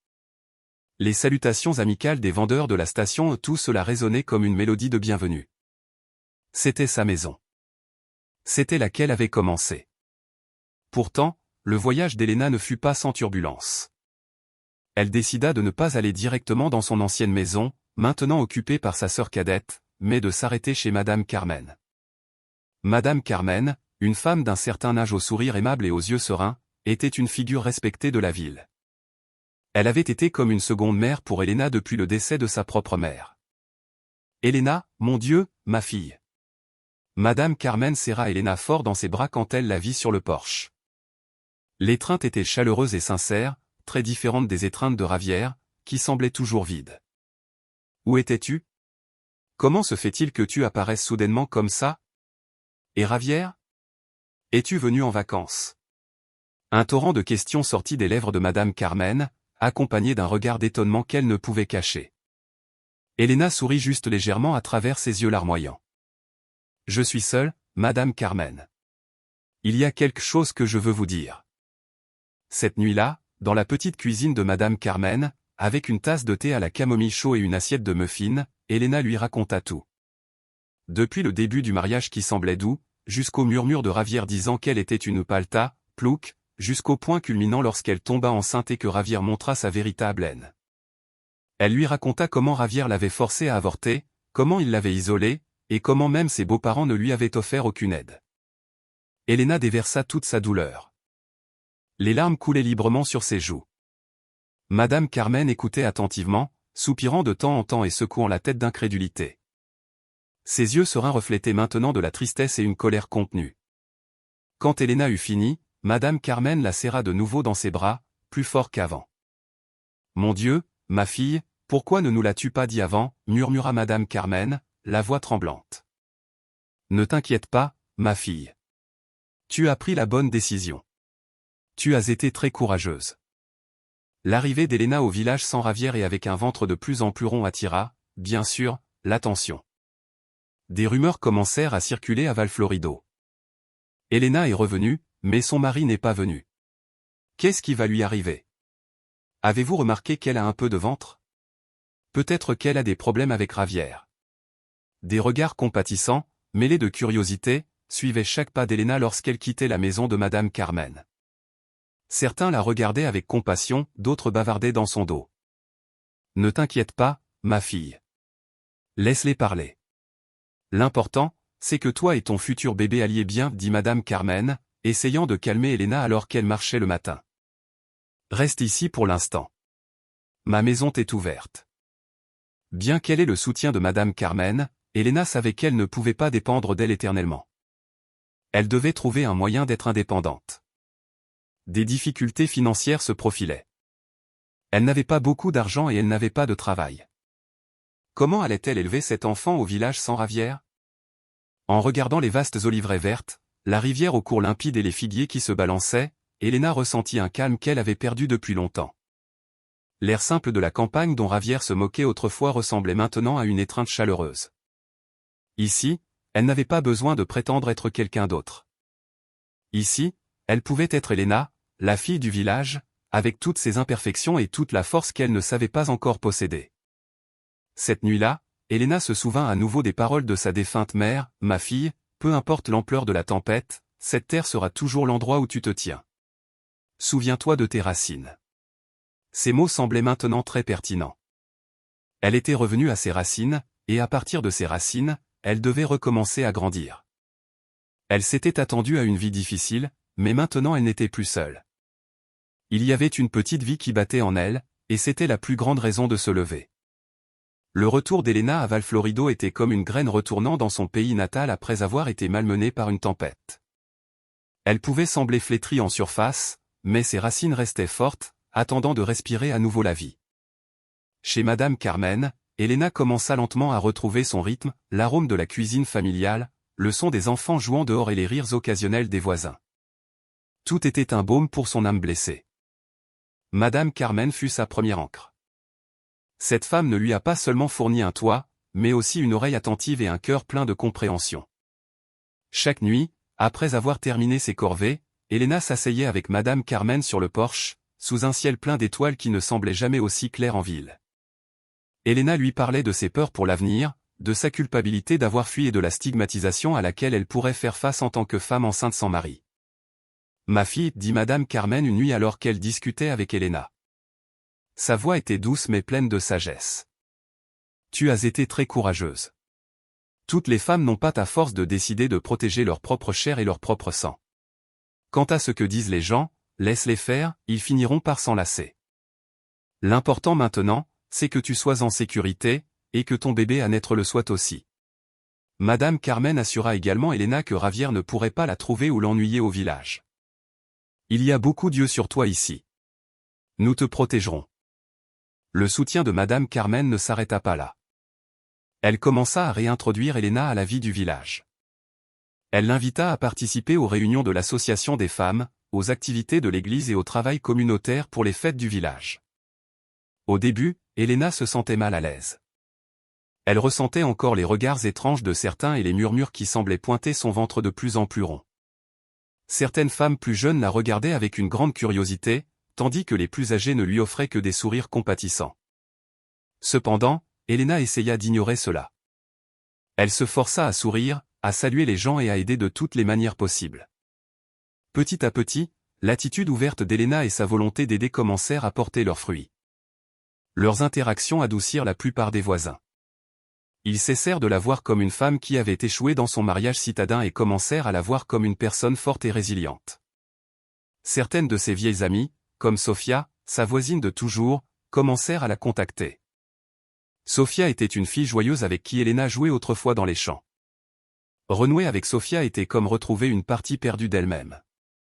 Les salutations amicales des vendeurs de la station, tout cela résonnait comme une mélodie de bienvenue. C'était sa maison. C'était là qu'elle avait commencé. Pourtant, le voyage d'Elena ne fut pas sans turbulence. Elle décida de ne pas aller directement dans son ancienne maison, maintenant occupée par sa sœur cadette, mais de s'arrêter chez Madame Carmen. Madame Carmen, une femme d'un certain âge au sourire aimable et aux yeux sereins, était une figure respectée de la ville. Elle avait été comme une seconde mère pour Elena depuis le décès de sa propre mère. Elena, mon Dieu, ma fille. Madame Carmen serra Elena fort dans ses bras quand elle la vit sur le porche. L'étreinte était chaleureuse et sincère, très différente des étreintes de Ravière, qui semblaient toujours vides. Où étais-tu? Comment se fait-il que tu apparaisses soudainement comme ça? Et Ravière? Es-tu venu en vacances? Un torrent de questions sortit des lèvres de Madame Carmen, accompagné d'un regard d'étonnement qu'elle ne pouvait cacher. Elena sourit juste légèrement à travers ses yeux larmoyants. Je suis seule, Madame Carmen. Il y a quelque chose que je veux vous dire. Cette nuit-là, dans la petite cuisine de Madame Carmen, avec une tasse de thé à la camomille chaud et une assiette de muffins, Elena lui raconta tout. Depuis le début du mariage qui semblait doux, jusqu'au murmure de Ravière disant qu'elle était une palta, plouc, jusqu'au point culminant lorsqu'elle tomba enceinte et que Ravière montra sa véritable haine. Elle lui raconta comment Ravière l'avait forcée à avorter, comment il l'avait isolée, et comment même ses beaux-parents ne lui avaient offert aucune aide. Elena déversa toute sa douleur. Les larmes coulaient librement sur ses joues. Madame Carmen écoutait attentivement, soupirant de temps en temps et secouant la tête d'incrédulité. Ses yeux sereins reflétaient maintenant de la tristesse et une colère contenue. Quand Elena eut fini, Madame Carmen la serra de nouveau dans ses bras, plus fort qu'avant. « Mon Dieu, ma fille, pourquoi ne nous l'as-tu pas dit avant » murmura Madame Carmen, la voix tremblante. « Ne t'inquiète pas, ma fille. Tu as pris la bonne décision. Tu as été très courageuse. » L'arrivée d'Elena au village sans Ravière et avec un ventre de plus en plus rond attira, bien sûr, l'attention. Des rumeurs commencèrent à circuler à Valflorido. Elena est revenue, mais son mari n'est pas venu. Qu'est-ce qui va lui arriver? Avez-vous remarqué qu'elle a un peu de ventre? Peut-être qu'elle a des problèmes avec Ravière. Des regards compatissants, mêlés de curiosité, suivaient chaque pas d'Elena lorsqu'elle quittait la maison de Madame Carmen. Certains la regardaient avec compassion, d'autres bavardaient dans son dos. « Ne t'inquiète pas, ma fille. Laisse-les parler. L'important, c'est que toi et ton futur bébé alliez bien, dit Madame Carmen, essayant de calmer Elena alors qu'elle marchait le matin. Reste ici pour l'instant. Ma maison t'est ouverte. Bien qu'elle ait le soutien de Madame Carmen, Elena savait qu'elle ne pouvait pas dépendre d'elle éternellement. Elle devait trouver un moyen d'être indépendante. Des difficultés financières se profilaient. Elle n'avait pas beaucoup d'argent et elle n'avait pas de travail. Comment allait-elle élever cet enfant au village sans Ravière? En regardant les vastes oliveraies vertes, la rivière au cours limpide et les figuiers qui se balançaient, Elena ressentit un calme qu'elle avait perdu depuis longtemps. L'air simple de la campagne dont Ravière se moquait autrefois ressemblait maintenant à une étreinte chaleureuse. Ici, elle n'avait pas besoin de prétendre être quelqu'un d'autre. Ici, elle pouvait être Elena, la fille du village, avec toutes ses imperfections et toute la force qu'elle ne savait pas encore posséder. Cette nuit-là, Elena se souvint à nouveau des paroles de sa défunte mère, « Ma fille, peu importe l'ampleur de la tempête, cette terre sera toujours l'endroit où tu te tiens. Souviens-toi de tes racines. » Ces mots semblaient maintenant très pertinents. Elle était revenue à ses racines, et à partir de ses racines, elle devait recommencer à grandir. Elle s'était attendue à une vie difficile, mais maintenant elle n'était plus seule. Il y avait une petite vie qui battait en elle, et c'était la plus grande raison de se lever. Le retour d'Elena à Valflorido était comme une graine retournant dans son pays natal après avoir été malmenée par une tempête. Elle pouvait sembler flétrie en surface, mais ses racines restaient fortes, attendant de respirer à nouveau la vie. Chez Madame Carmen, Elena commença lentement à retrouver son rythme, l'arôme de la cuisine familiale, le son des enfants jouant dehors et les rires occasionnels des voisins. Tout était un baume pour son âme blessée. Madame Carmen fut sa première ancre. Cette femme ne lui a pas seulement fourni un toit, mais aussi une oreille attentive et un cœur plein de compréhension. Chaque nuit, après avoir terminé ses corvées, Elena s'asseyait avec Madame Carmen sur le porche, sous un ciel plein d'étoiles qui ne semblait jamais aussi clair en ville. Elena lui parlait de ses peurs pour l'avenir, de sa culpabilité d'avoir fui et de la stigmatisation à laquelle elle pourrait faire face en tant que femme enceinte sans mari. « Ma fille, dit Madame Carmen une nuit alors qu'elle discutait avec Elena. Sa voix était douce mais pleine de sagesse. Tu as été très courageuse. Toutes les femmes n'ont pas ta force de décider de protéger leur propre chair et leur propre sang. Quant à ce que disent les gens, laisse-les faire, ils finiront par s'enlacer. L'important maintenant, c'est que tu sois en sécurité, et que ton bébé à naître le soit aussi. Madame Carmen assura également Elena que Javier ne pourrait pas la trouver ou l'ennuyer au village. Il y a beaucoup d'yeux sur toi ici. Nous te protégerons. Le soutien de Madame Carmen ne s'arrêta pas là. Elle commença à réintroduire Elena à la vie du village. Elle l'invita à participer aux réunions de l'association des femmes, aux activités de l'église et au travail communautaire pour les fêtes du village. Au début, Elena se sentait mal à l'aise. Elle ressentait encore les regards étranges de certains et les murmures qui semblaient pointer son ventre de plus en plus rond. Certaines femmes plus jeunes la regardaient avec une grande curiosité, tandis que les plus âgées ne lui offraient que des sourires compatissants. Cependant, Elena essaya d'ignorer cela. Elle se força à sourire, à saluer les gens et à aider de toutes les manières possibles. Petit à petit, l'attitude ouverte d'Elena et sa volonté d'aider commencèrent à porter leurs fruits. Leurs interactions adoucirent la plupart des voisins. Ils cessèrent de la voir comme une femme qui avait échoué dans son mariage citadin et commencèrent à la voir comme une personne forte et résiliente. Certaines de ses vieilles amies, comme Sofia, sa voisine de toujours, commencèrent à la contacter. Sofia était une fille joyeuse avec qui Elena jouait autrefois dans les champs. Renouer avec Sofia était comme retrouver une partie perdue d'elle-même.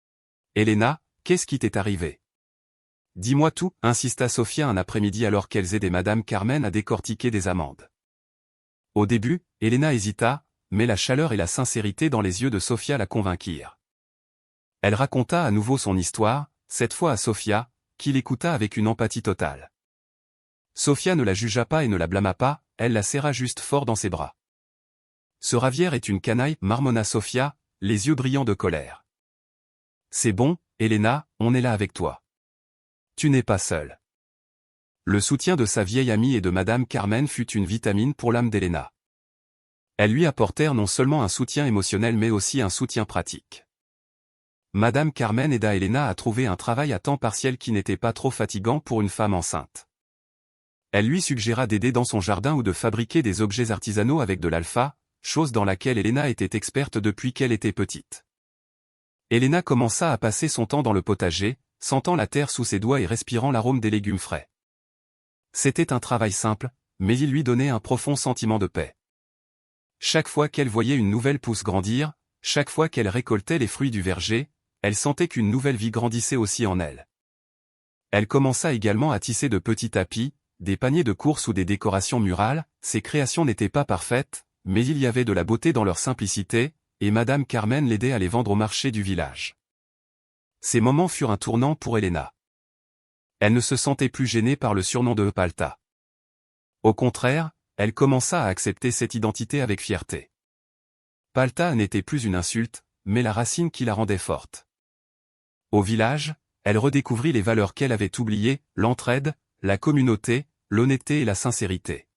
« Elena, qu'est-ce qui t'est arrivé ? Dis-moi tout, insista Sofia un après-midi alors qu'elles aidaient Madame Carmen à décortiquer des amandes. Au début, Elena hésita, mais la chaleur et la sincérité dans les yeux de Sofia la convainquirent. Elle raconta à nouveau son histoire, cette fois à Sofia, qui l'écouta avec une empathie totale. Sofia ne la jugea pas et ne la blâma pas, elle la serra juste fort dans ses bras. « Ce Javier est une canaille, marmonna Sofia, les yeux brillants de colère. C'est bon, Elena, on est là avec toi. Tu n'es pas seule. » Le soutien de sa vieille amie et de Madame Carmen fut une vitamine pour l'âme d'Elena. Elles lui apportèrent non seulement un soutien émotionnel mais aussi un soutien pratique. Madame Carmen aida Elena à trouver un travail à temps partiel qui n'était pas trop fatigant pour une femme enceinte. Elle lui suggéra d'aider dans son jardin ou de fabriquer des objets artisanaux avec de l'alpha, chose dans laquelle Elena était experte depuis qu'elle était petite. Elena commença à passer son temps dans le potager, sentant la terre sous ses doigts et respirant l'arôme des légumes frais. C'était un travail simple, mais il lui donnait un profond sentiment de paix. Chaque fois qu'elle voyait une nouvelle pousse grandir, chaque fois qu'elle récoltait les fruits du verger, elle sentait qu'une nouvelle vie grandissait aussi en elle. Elle commença également à tisser de petits tapis, des paniers de course ou des décorations murales. Ses créations n'étaient pas parfaites, mais il y avait de la beauté dans leur simplicité, et Madame Carmen l'aidait à les vendre au marché du village. Ces moments furent un tournant pour Elena. Elle ne se sentait plus gênée par le surnom de Palta. Au contraire, elle commença à accepter cette identité avec fierté. Palta n'était plus une insulte, mais la racine qui la rendait forte. Au village, elle redécouvrit les valeurs qu'elle avait oubliées, l'entraide, la communauté, l'honnêteté et la sincérité.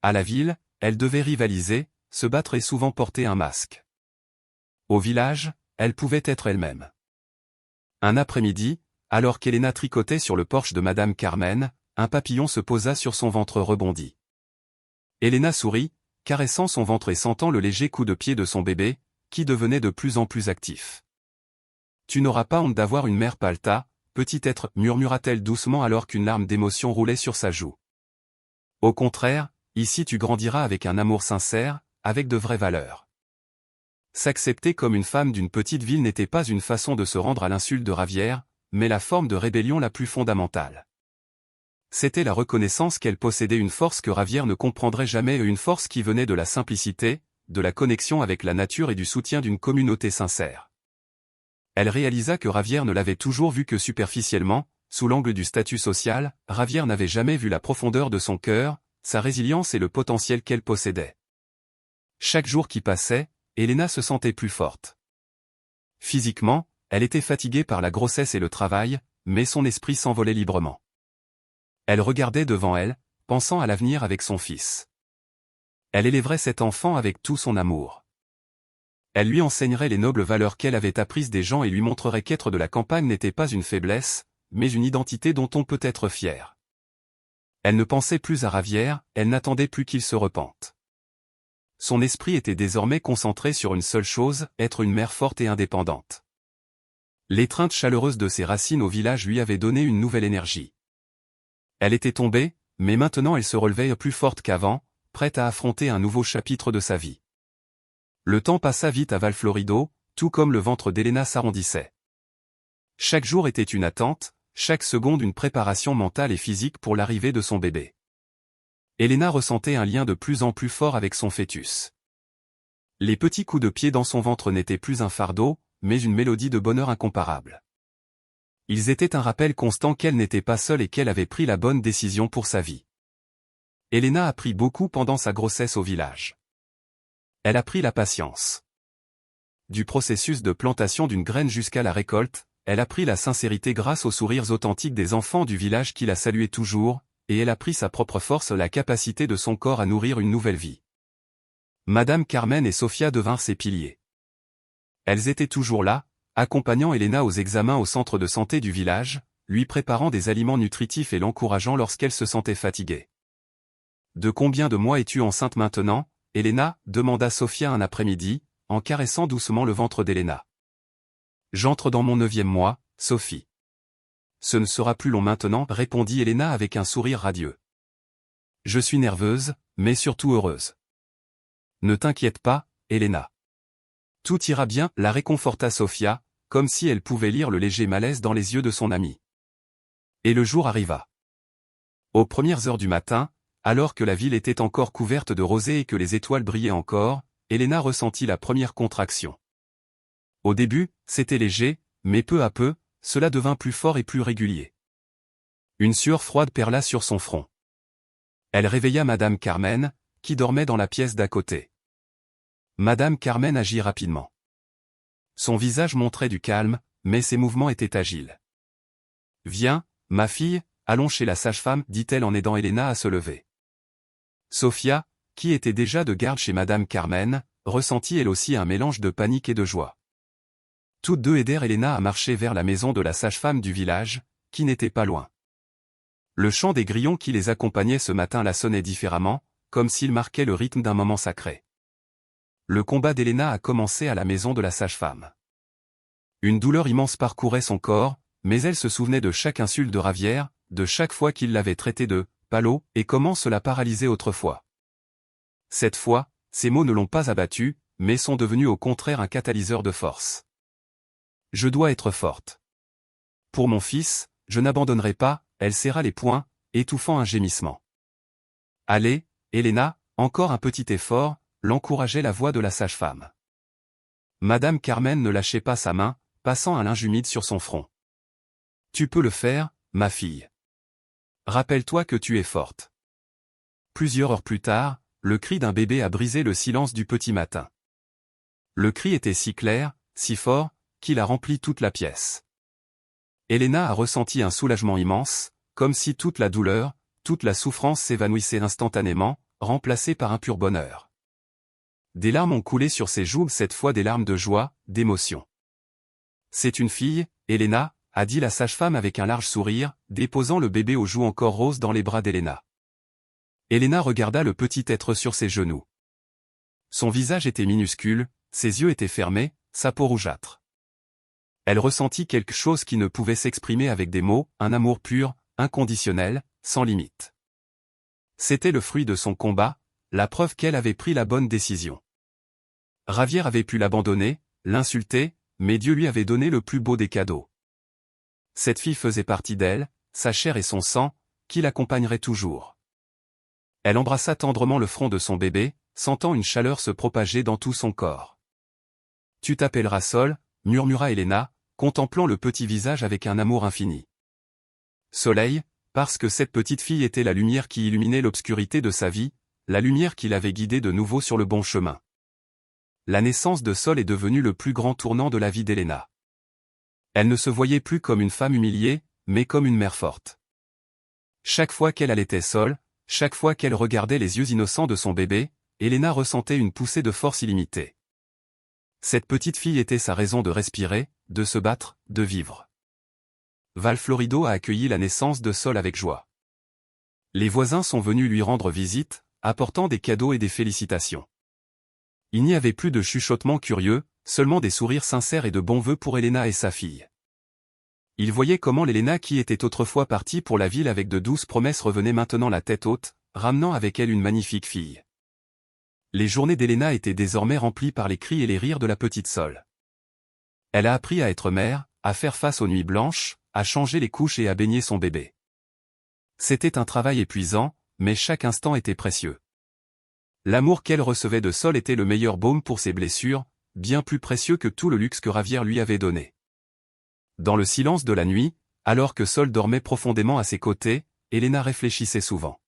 À la ville, elle devait rivaliser, se battre et souvent porter un masque. Au village, elle pouvait être elle-même. Un après-midi, alors qu'Elena tricotait sur le porche de Madame Carmen, un papillon se posa sur son ventre rebondi. Elena sourit, caressant son ventre et sentant le léger coup de pied de son bébé, qui devenait de plus en plus actif. « Tu n'auras pas honte d'avoir une mère Palta, petit être, murmura-t-elle doucement alors qu'une larme d'émotion roulait sur sa joue. Au contraire, ici tu grandiras avec un amour sincère, avec de vraies valeurs. » S'accepter comme une femme d'une petite ville n'était pas une façon de se rendre à l'insulte de Javier, mais la forme de rébellion la plus fondamentale. C'était la reconnaissance qu'elle possédait une force que Javier ne comprendrait jamais et une force qui venait de la simplicité, de la connexion avec la nature et du soutien d'une communauté sincère. Elle réalisa que Javier ne l'avait toujours vue que superficiellement, sous l'angle du statut social. Javier n'avait jamais vu la profondeur de son cœur, sa résilience et le potentiel qu'elle possédait. Chaque jour qui passait, Elena se sentait plus forte. Physiquement, elle était fatiguée par la grossesse et le travail, mais son esprit s'envolait librement. Elle regardait devant elle, pensant à l'avenir avec son fils. Elle élèverait cet enfant avec tout son amour. Elle lui enseignerait les nobles valeurs qu'elle avait apprises des gens et lui montrerait qu'être de la campagne n'était pas une faiblesse, mais une identité dont on peut être fier. Elle ne pensait plus à Javier, elle n'attendait plus qu'il se repente. Son esprit était désormais concentré sur une seule chose, être une mère forte et indépendante. L'étreinte chaleureuse de ses racines au village lui avait donné une nouvelle énergie. Elle était tombée, mais maintenant elle se relevait plus forte qu'avant, prête à affronter un nouveau chapitre de sa vie. Le temps passa vite à Valflorido, tout comme le ventre d'Elena s'arrondissait. Chaque jour était une attente, chaque seconde une préparation mentale et physique pour l'arrivée de son bébé. Elena ressentait un lien de plus en plus fort avec son fœtus. Les petits coups de pied dans son ventre n'étaient plus un fardeau, mais une mélodie de bonheur incomparable. Ils étaient un rappel constant qu'elle n'était pas seule et qu'elle avait pris la bonne décision pour sa vie. Elena a appris beaucoup pendant sa grossesse au village. Elle a appris la patience. Du processus de plantation d'une graine jusqu'à la récolte, elle a appris la sincérité grâce aux sourires authentiques des enfants du village qui la saluaient toujours, et elle a pris sa propre force, la capacité de son corps à nourrir une nouvelle vie. Madame Carmen et Sofia devinrent ses piliers. Elles étaient toujours là, accompagnant Elena aux examens au centre de santé du village, lui préparant des aliments nutritifs et l'encourageant lorsqu'elle se sentait fatiguée. « De combien de mois es-tu enceinte maintenant, Elena » demanda Sofia un après-midi, en caressant doucement le ventre d'Elena. « J'entre dans mon 9e mois, Sophie. »« Ce ne sera plus long maintenant » répondit Elena avec un sourire radieux. « Je suis nerveuse, mais surtout heureuse. »« Ne t'inquiète pas, Elena. Tout ira bien » la réconforta Sofia, comme si elle pouvait lire le léger malaise dans les yeux de son amie. Et le jour arriva. Aux premières heures du matin, alors que la ville était encore couverte de rosée et que les étoiles brillaient encore, Elena ressentit la première contraction. Au début, c'était léger, mais peu à peu, cela devint plus fort et plus régulier. Une sueur froide perla sur son front. Elle réveilla Madame Carmen, qui dormait dans la pièce d'à côté. Madame Carmen agit rapidement. Son visage montrait du calme, mais ses mouvements étaient agiles. « Viens, ma fille, allons chez la sage-femme » dit-elle en aidant Elena à se lever. Sofia, qui était déjà de garde chez Madame Carmen, ressentit elle aussi un mélange de panique et de joie. Toutes deux aidèrent Elena à marcher vers la maison de la sage-femme du village, qui n'était pas loin. Le chant des grillons qui les accompagnaient ce matin la sonnait différemment, comme s'il marquait le rythme d'un moment sacré. Le combat d'Elena a commencé à la maison de la sage-femme. Une douleur immense parcourait son corps, mais elle se souvenait de chaque insulte de Ravière, de chaque fois qu'il l'avait traitée de « palot » et comment cela paralysait autrefois. Cette fois, ces mots ne l'ont pas abattue, mais sont devenus au contraire un catalyseur de force. « Je dois être forte. Pour mon fils, je n'abandonnerai pas », elle serra les poings, étouffant un gémissement. « Allez, Elena, encore un petit effort », l'encourageait la voix de la sage-femme. Madame Carmen ne lâchait pas sa main, passant un linge humide sur son front. « Tu peux le faire, ma fille. Rappelle-toi que tu es forte. » Plusieurs heures plus tard, le cri d'un bébé a brisé le silence du petit matin. Le cri était si clair, si fort, qu'il a rempli toute la pièce. Elena a ressenti un soulagement immense, comme si toute la douleur, toute la souffrance s'évanouissait instantanément, remplacée par un pur bonheur. Des larmes ont coulé sur ses joues, cette fois des larmes de joie, d'émotion. « C'est une fille, Elena » a dit la sage-femme avec un large sourire, déposant le bébé aux joues encore roses dans les bras d'Elena. Elena regarda le petit être sur ses genoux. Son visage était minuscule, ses yeux étaient fermés, sa peau rougeâtre. Elle ressentit quelque chose qui ne pouvait s'exprimer avec des mots, un amour pur, inconditionnel, sans limite. C'était le fruit de son combat, la preuve qu'elle avait pris la bonne décision. Ravière avait pu l'abandonner, l'insulter, mais Dieu lui avait donné le plus beau des cadeaux. Cette fille faisait partie d'elle, sa chair et son sang, qui l'accompagnerait toujours. Elle embrassa tendrement le front de son bébé, sentant une chaleur se propager dans tout son corps. « Tu t'appelleras Sol » murmura Elena, contemplant le petit visage avec un amour infini. Soleil, parce que cette petite fille était la lumière qui illuminait l'obscurité de sa vie, la lumière qui l'avait guidée de nouveau sur le bon chemin. La naissance de Sol est devenue le plus grand tournant de la vie d'Elena. Elle ne se voyait plus comme une femme humiliée, mais comme une mère forte. Chaque fois qu'elle allaitait Sol, chaque fois qu'elle regardait les yeux innocents de son bébé, Elena ressentait une poussée de force illimitée. Cette petite fille était sa raison de respirer, de se battre, de vivre. Valflorido a accueilli la naissance de Sol avec joie. Les voisins sont venus lui rendre visite, apportant des cadeaux et des félicitations. Il n'y avait plus de chuchotements curieux, seulement des sourires sincères et de bons vœux pour Elena et sa fille. Il voyait comment l'Elena qui était autrefois partie pour la ville avec de douces promesses revenait maintenant la tête haute, ramenant avec elle une magnifique fille. Les journées d'Elena étaient désormais remplies par les cris et les rires de la petite Sol. Elle a appris à être mère, à faire face aux nuits blanches, à changer les couches et à baigner son bébé. C'était un travail épuisant, mais chaque instant était précieux. L'amour qu'elle recevait de Sol était le meilleur baume pour ses blessures, bien plus précieux que tout le luxe que Javier lui avait donné. Dans le silence de la nuit, alors que Sol dormait profondément à ses côtés, Elena réfléchissait souvent.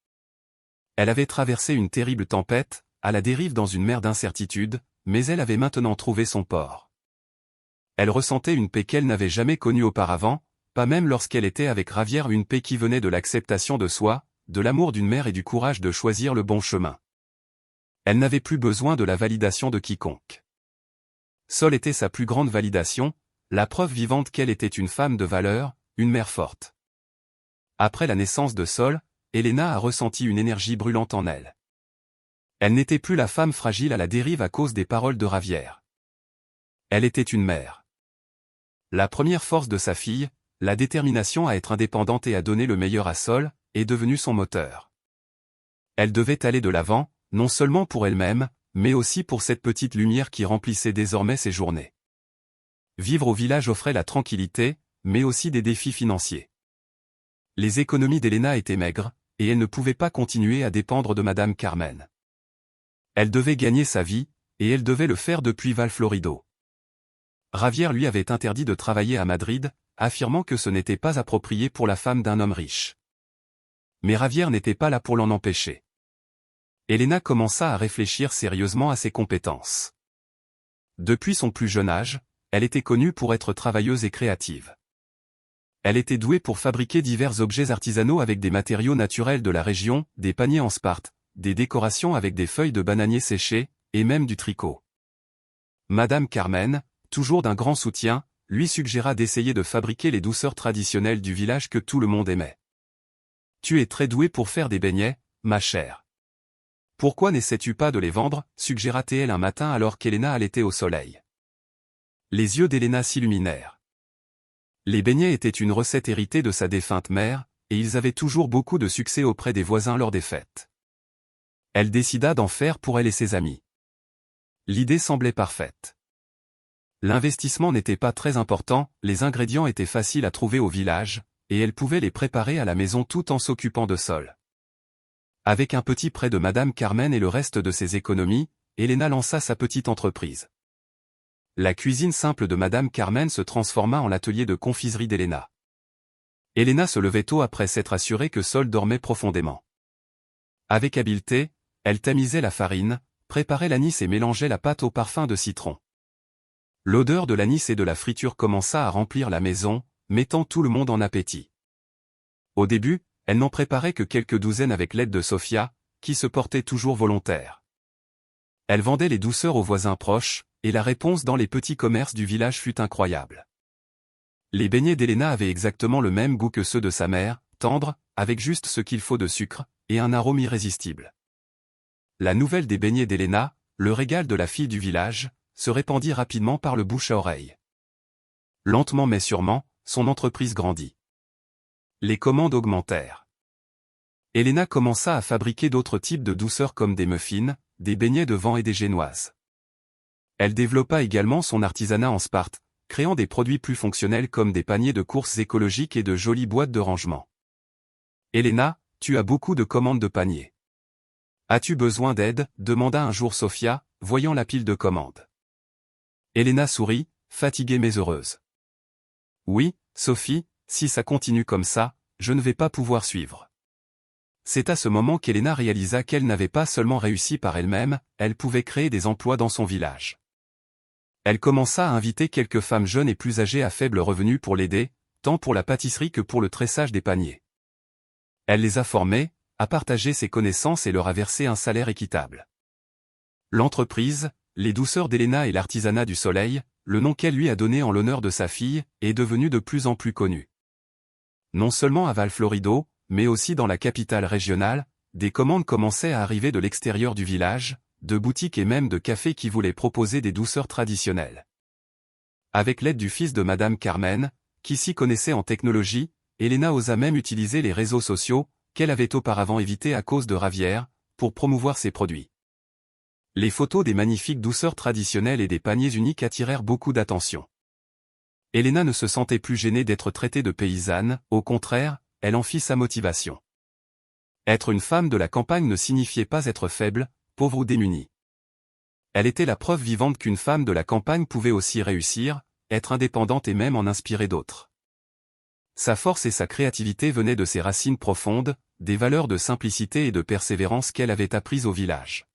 Elle avait traversé une terrible tempête, à la dérive dans une mer d'incertitude, mais elle avait maintenant trouvé son port. Elle ressentait une paix qu'elle n'avait jamais connue auparavant, pas même lorsqu'elle était avec Javier, une paix qui venait de l'acceptation de soi, de l'amour d'une mère et du courage de choisir le bon chemin. Elle n'avait plus besoin de la validation de quiconque. Sol était sa plus grande validation, la preuve vivante qu'elle était une femme de valeur, une mère forte. Après la naissance de Sol, Elena a ressenti une énergie brûlante en elle. Elle n'était plus la femme fragile à la dérive à cause des paroles de Javier. Elle était une mère. La première force de sa fille, la détermination à être indépendante et à donner le meilleur à Sol, est devenue son moteur. Elle devait aller de l'avant, non seulement pour elle-même, mais aussi pour cette petite lumière qui remplissait désormais ses journées. Vivre au village offrait la tranquillité, mais aussi des défis financiers. Les économies d'Elena étaient maigres, et elle ne pouvait pas continuer à dépendre de Madame Carmen. Elle devait gagner sa vie, et elle devait le faire depuis Valflorido. Javier lui avait interdit de travailler à Madrid, affirmant que ce n'était pas approprié pour la femme d'un homme riche. Mais Javier n'était pas là pour l'en empêcher. Elena commença à réfléchir sérieusement à ses compétences. Depuis son plus jeune âge, elle était connue pour être travailleuse et créative. Elle était douée pour fabriquer divers objets artisanaux avec des matériaux naturels de la région, des paniers en sparte, des décorations avec des feuilles de bananier séchées, et même du tricot. Madame Carmen, toujours d'un grand soutien, lui suggéra d'essayer de fabriquer les douceurs traditionnelles du village que tout le monde aimait. « Tu es très douée pour faire des beignets, ma chère. Pourquoi n'essaies-tu pas de les vendre » suggéra-t-elle un matin alors qu'Elena allaitait au soleil. Les yeux d'Elena s'illuminèrent. Les beignets étaient une recette héritée de sa défunte mère, et ils avaient toujours beaucoup de succès auprès des voisins lors des fêtes. Elle décida d'en faire pour elle et ses amis. L'idée semblait parfaite. L'investissement n'était pas très important, les ingrédients étaient faciles à trouver au village, et elle pouvait les préparer à la maison tout en s'occupant de Sol. Avec un petit prêt de Madame Carmen et le reste de ses économies, Elena lança sa petite entreprise. La cuisine simple de Madame Carmen se transforma en l'atelier de confiserie d'Elena. Elena se levait tôt après s'être assurée que Sol dormait profondément. Avec habileté, elle tamisait la farine, préparait l'anis et mélangeait la pâte au parfum de citron. L'odeur de l'anis et de la friture commença à remplir la maison, mettant tout le monde en appétit. Au début, elle n'en préparait que quelques douzaines avec l'aide de Sofia, qui se portait toujours volontaire. Elle vendait les douceurs aux voisins proches, et la réponse dans les petits commerces du village fut incroyable. Les beignets d'Elena avaient exactement le même goût que ceux de sa mère, tendres, avec juste ce qu'il faut de sucre, et un arôme irrésistible. La nouvelle des beignets d'Elena, le régal de la fille du village, se répandit rapidement par le bouche à oreille. Lentement mais sûrement, son entreprise grandit. Les commandes augmentèrent. Elena commença à fabriquer d'autres types de douceurs comme des muffins, des beignets de vent et des génoises. Elle développa également son artisanat en Sparte, créant des produits plus fonctionnels comme des paniers de courses écologiques et de jolies boîtes de rangement. « Elena, tu as beaucoup de commandes de paniers. As-tu besoin d'aide » demanda un jour Sofia, voyant la pile de commandes. Elena sourit, fatiguée mais heureuse. « Oui, Sophie, si ça continue comme ça, je ne vais pas pouvoir suivre. » C'est à ce moment qu'Elena réalisa qu'elle n'avait pas seulement réussi par elle-même, elle pouvait créer des emplois dans son village. Elle commença à inviter quelques femmes jeunes et plus âgées à faible revenu pour l'aider, tant pour la pâtisserie que pour le tressage des paniers. Elle les a formées, a partagé ses connaissances et leur a versé un salaire équitable. L'entreprise, les douceurs d'Elena et l'artisanat du soleil, le nom qu'elle lui a donné en l'honneur de sa fille, est devenu de plus en plus connu. Non seulement à Valflorido, mais aussi dans la capitale régionale, des commandes commençaient à arriver de l'extérieur du village, de boutiques et même de cafés qui voulaient proposer des douceurs traditionnelles. Avec l'aide du fils de Madame Carmen, qui s'y connaissait en technologie, Elena osa même utiliser les réseaux sociaux, qu'elle avait auparavant évités à cause de Javier, pour promouvoir ses produits. Les photos des magnifiques douceurs traditionnelles et des paniers uniques attirèrent beaucoup d'attention. Elena ne se sentait plus gênée d'être traitée de paysanne, au contraire, elle en fit sa motivation. Être une femme de la campagne ne signifiait pas être faible, pauvre ou démunie. Elle était la preuve vivante qu'une femme de la campagne pouvait aussi réussir, être indépendante et même en inspirer d'autres. Sa force et sa créativité venaient de ses racines profondes, des valeurs de simplicité et de persévérance qu'elle avait apprises au village.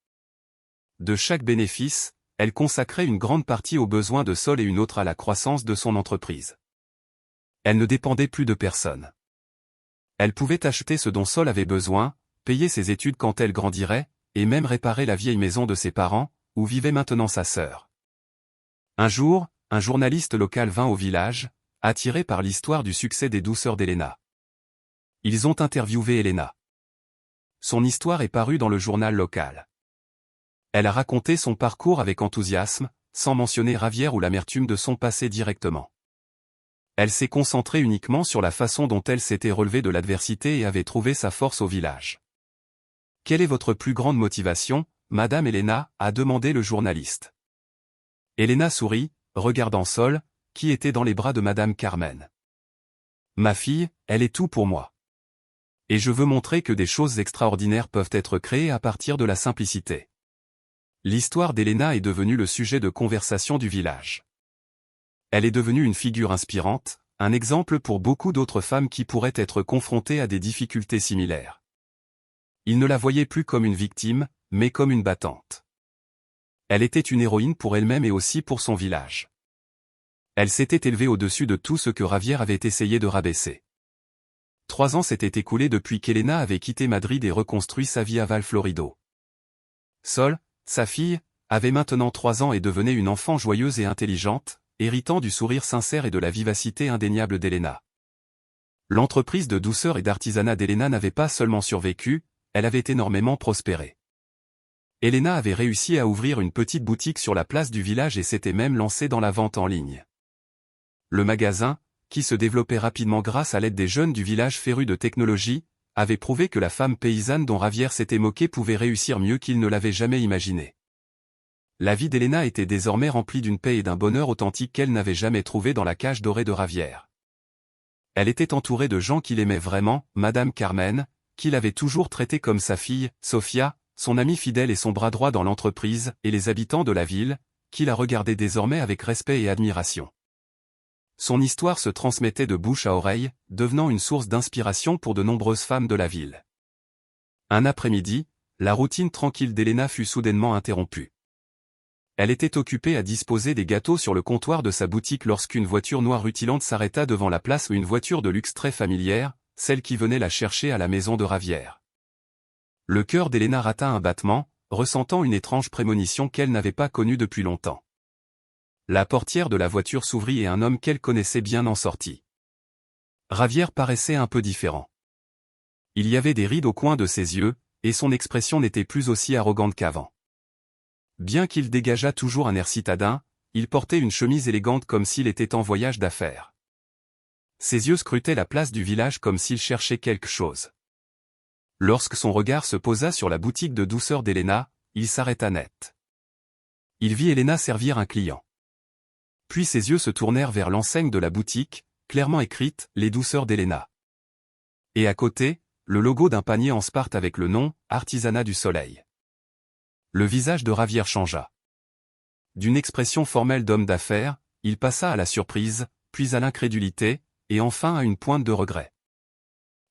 De chaque bénéfice, elle consacrait une grande partie aux besoins de Sol et une autre à la croissance de son entreprise. Elle ne dépendait plus de personne. Elle pouvait acheter ce dont Sol avait besoin, payer ses études quand elle grandirait, et même réparer la vieille maison de ses parents, où vivait maintenant sa sœur. Un jour, un journaliste local vint au village, attiré par l'histoire du succès des douceurs d'Elena. Ils ont interviewé Elena. Son histoire est parue dans le journal local. Elle a raconté son parcours avec enthousiasme, sans mentionner Javier ou l'amertume de son passé directement. Elle s'est concentrée uniquement sur la façon dont elle s'était relevée de l'adversité et avait trouvé sa force au village. « Quelle est votre plus grande motivation, Madame Elena ?» a demandé le journaliste. Elena sourit, regardant Sol, qui était dans les bras de Madame Carmen. « Ma fille, elle est tout pour moi. Et je veux montrer que des choses extraordinaires peuvent être créées à partir de la simplicité. » L'histoire d'Elena est devenue le sujet de conversation du village. Elle est devenue une figure inspirante, un exemple pour beaucoup d'autres femmes qui pourraient être confrontées à des difficultés similaires. Ils ne la voyaient plus comme une victime, mais comme une battante. Elle était une héroïne pour elle-même et aussi pour son village. Elle s'était élevée au-dessus de tout ce que Javier avait essayé de rabaisser. 3 ans s'étaient écoulés depuis qu'Elena avait quitté Madrid et reconstruit sa vie à Valflorido. Sol, sa fille, avait maintenant 3 ans et devenait une enfant joyeuse et intelligente, héritant du sourire sincère et de la vivacité indéniable d'Elena. L'entreprise de douceur et d'artisanat d'Elena n'avait pas seulement survécu, elle avait énormément prospéré. Elena avait réussi à ouvrir une petite boutique sur la place du village et s'était même lancée dans la vente en ligne. Le magasin, qui se développait rapidement grâce à l'aide des jeunes du village férus de technologie, avait prouvé que la femme paysanne dont Javier s'était moqué pouvait réussir mieux qu'il ne l'avait jamais imaginé. La vie d'Elena était désormais remplie d'une paix et d'un bonheur authentique qu'elle n'avait jamais trouvé dans la cage dorée de Javier. Elle était entourée de gens qui l'aimaient vraiment, Madame Carmen, qui l'avait toujours traitée comme sa fille, Sofia, son amie fidèle et son bras droit dans l'entreprise, et les habitants de la ville, qui la regardaient désormais avec respect et admiration. Son histoire se transmettait de bouche à oreille, devenant une source d'inspiration pour de nombreuses femmes de la ville. Un après-midi, la routine tranquille d'Elena fut soudainement interrompue. Elle était occupée à disposer des gâteaux sur le comptoir de sa boutique lorsqu'une voiture noire rutilante s'arrêta devant la place où une voiture de luxe très familière, celle qui venait la chercher à la maison de Javier. Le cœur d'Elena rata un battement, ressentant une étrange prémonition qu'elle n'avait pas connue depuis longtemps. La portière de la voiture s'ouvrit et un homme qu'elle connaissait bien en sortit. Javier paraissait un peu différent. Il y avait des rides au coin de ses yeux, et son expression n'était plus aussi arrogante qu'avant. Bien qu'il dégageât toujours un air citadin, il portait une chemise élégante comme s'il était en voyage d'affaires. Ses yeux scrutaient la place du village comme s'il cherchait quelque chose. Lorsque son regard se posa sur la boutique de douceur d'Elena, il s'arrêta net. Il vit Elena servir un client. Puis ses yeux se tournèrent vers l'enseigne de la boutique, clairement écrite « Les douceurs d'Elena ». Et à côté, le logo d'un panier en sparte avec le nom « Artisanat du soleil ». Le visage de Javier changea. D'une expression formelle d'homme d'affaires, il passa à la surprise, puis à l'incrédulité, et enfin à une pointe de regret.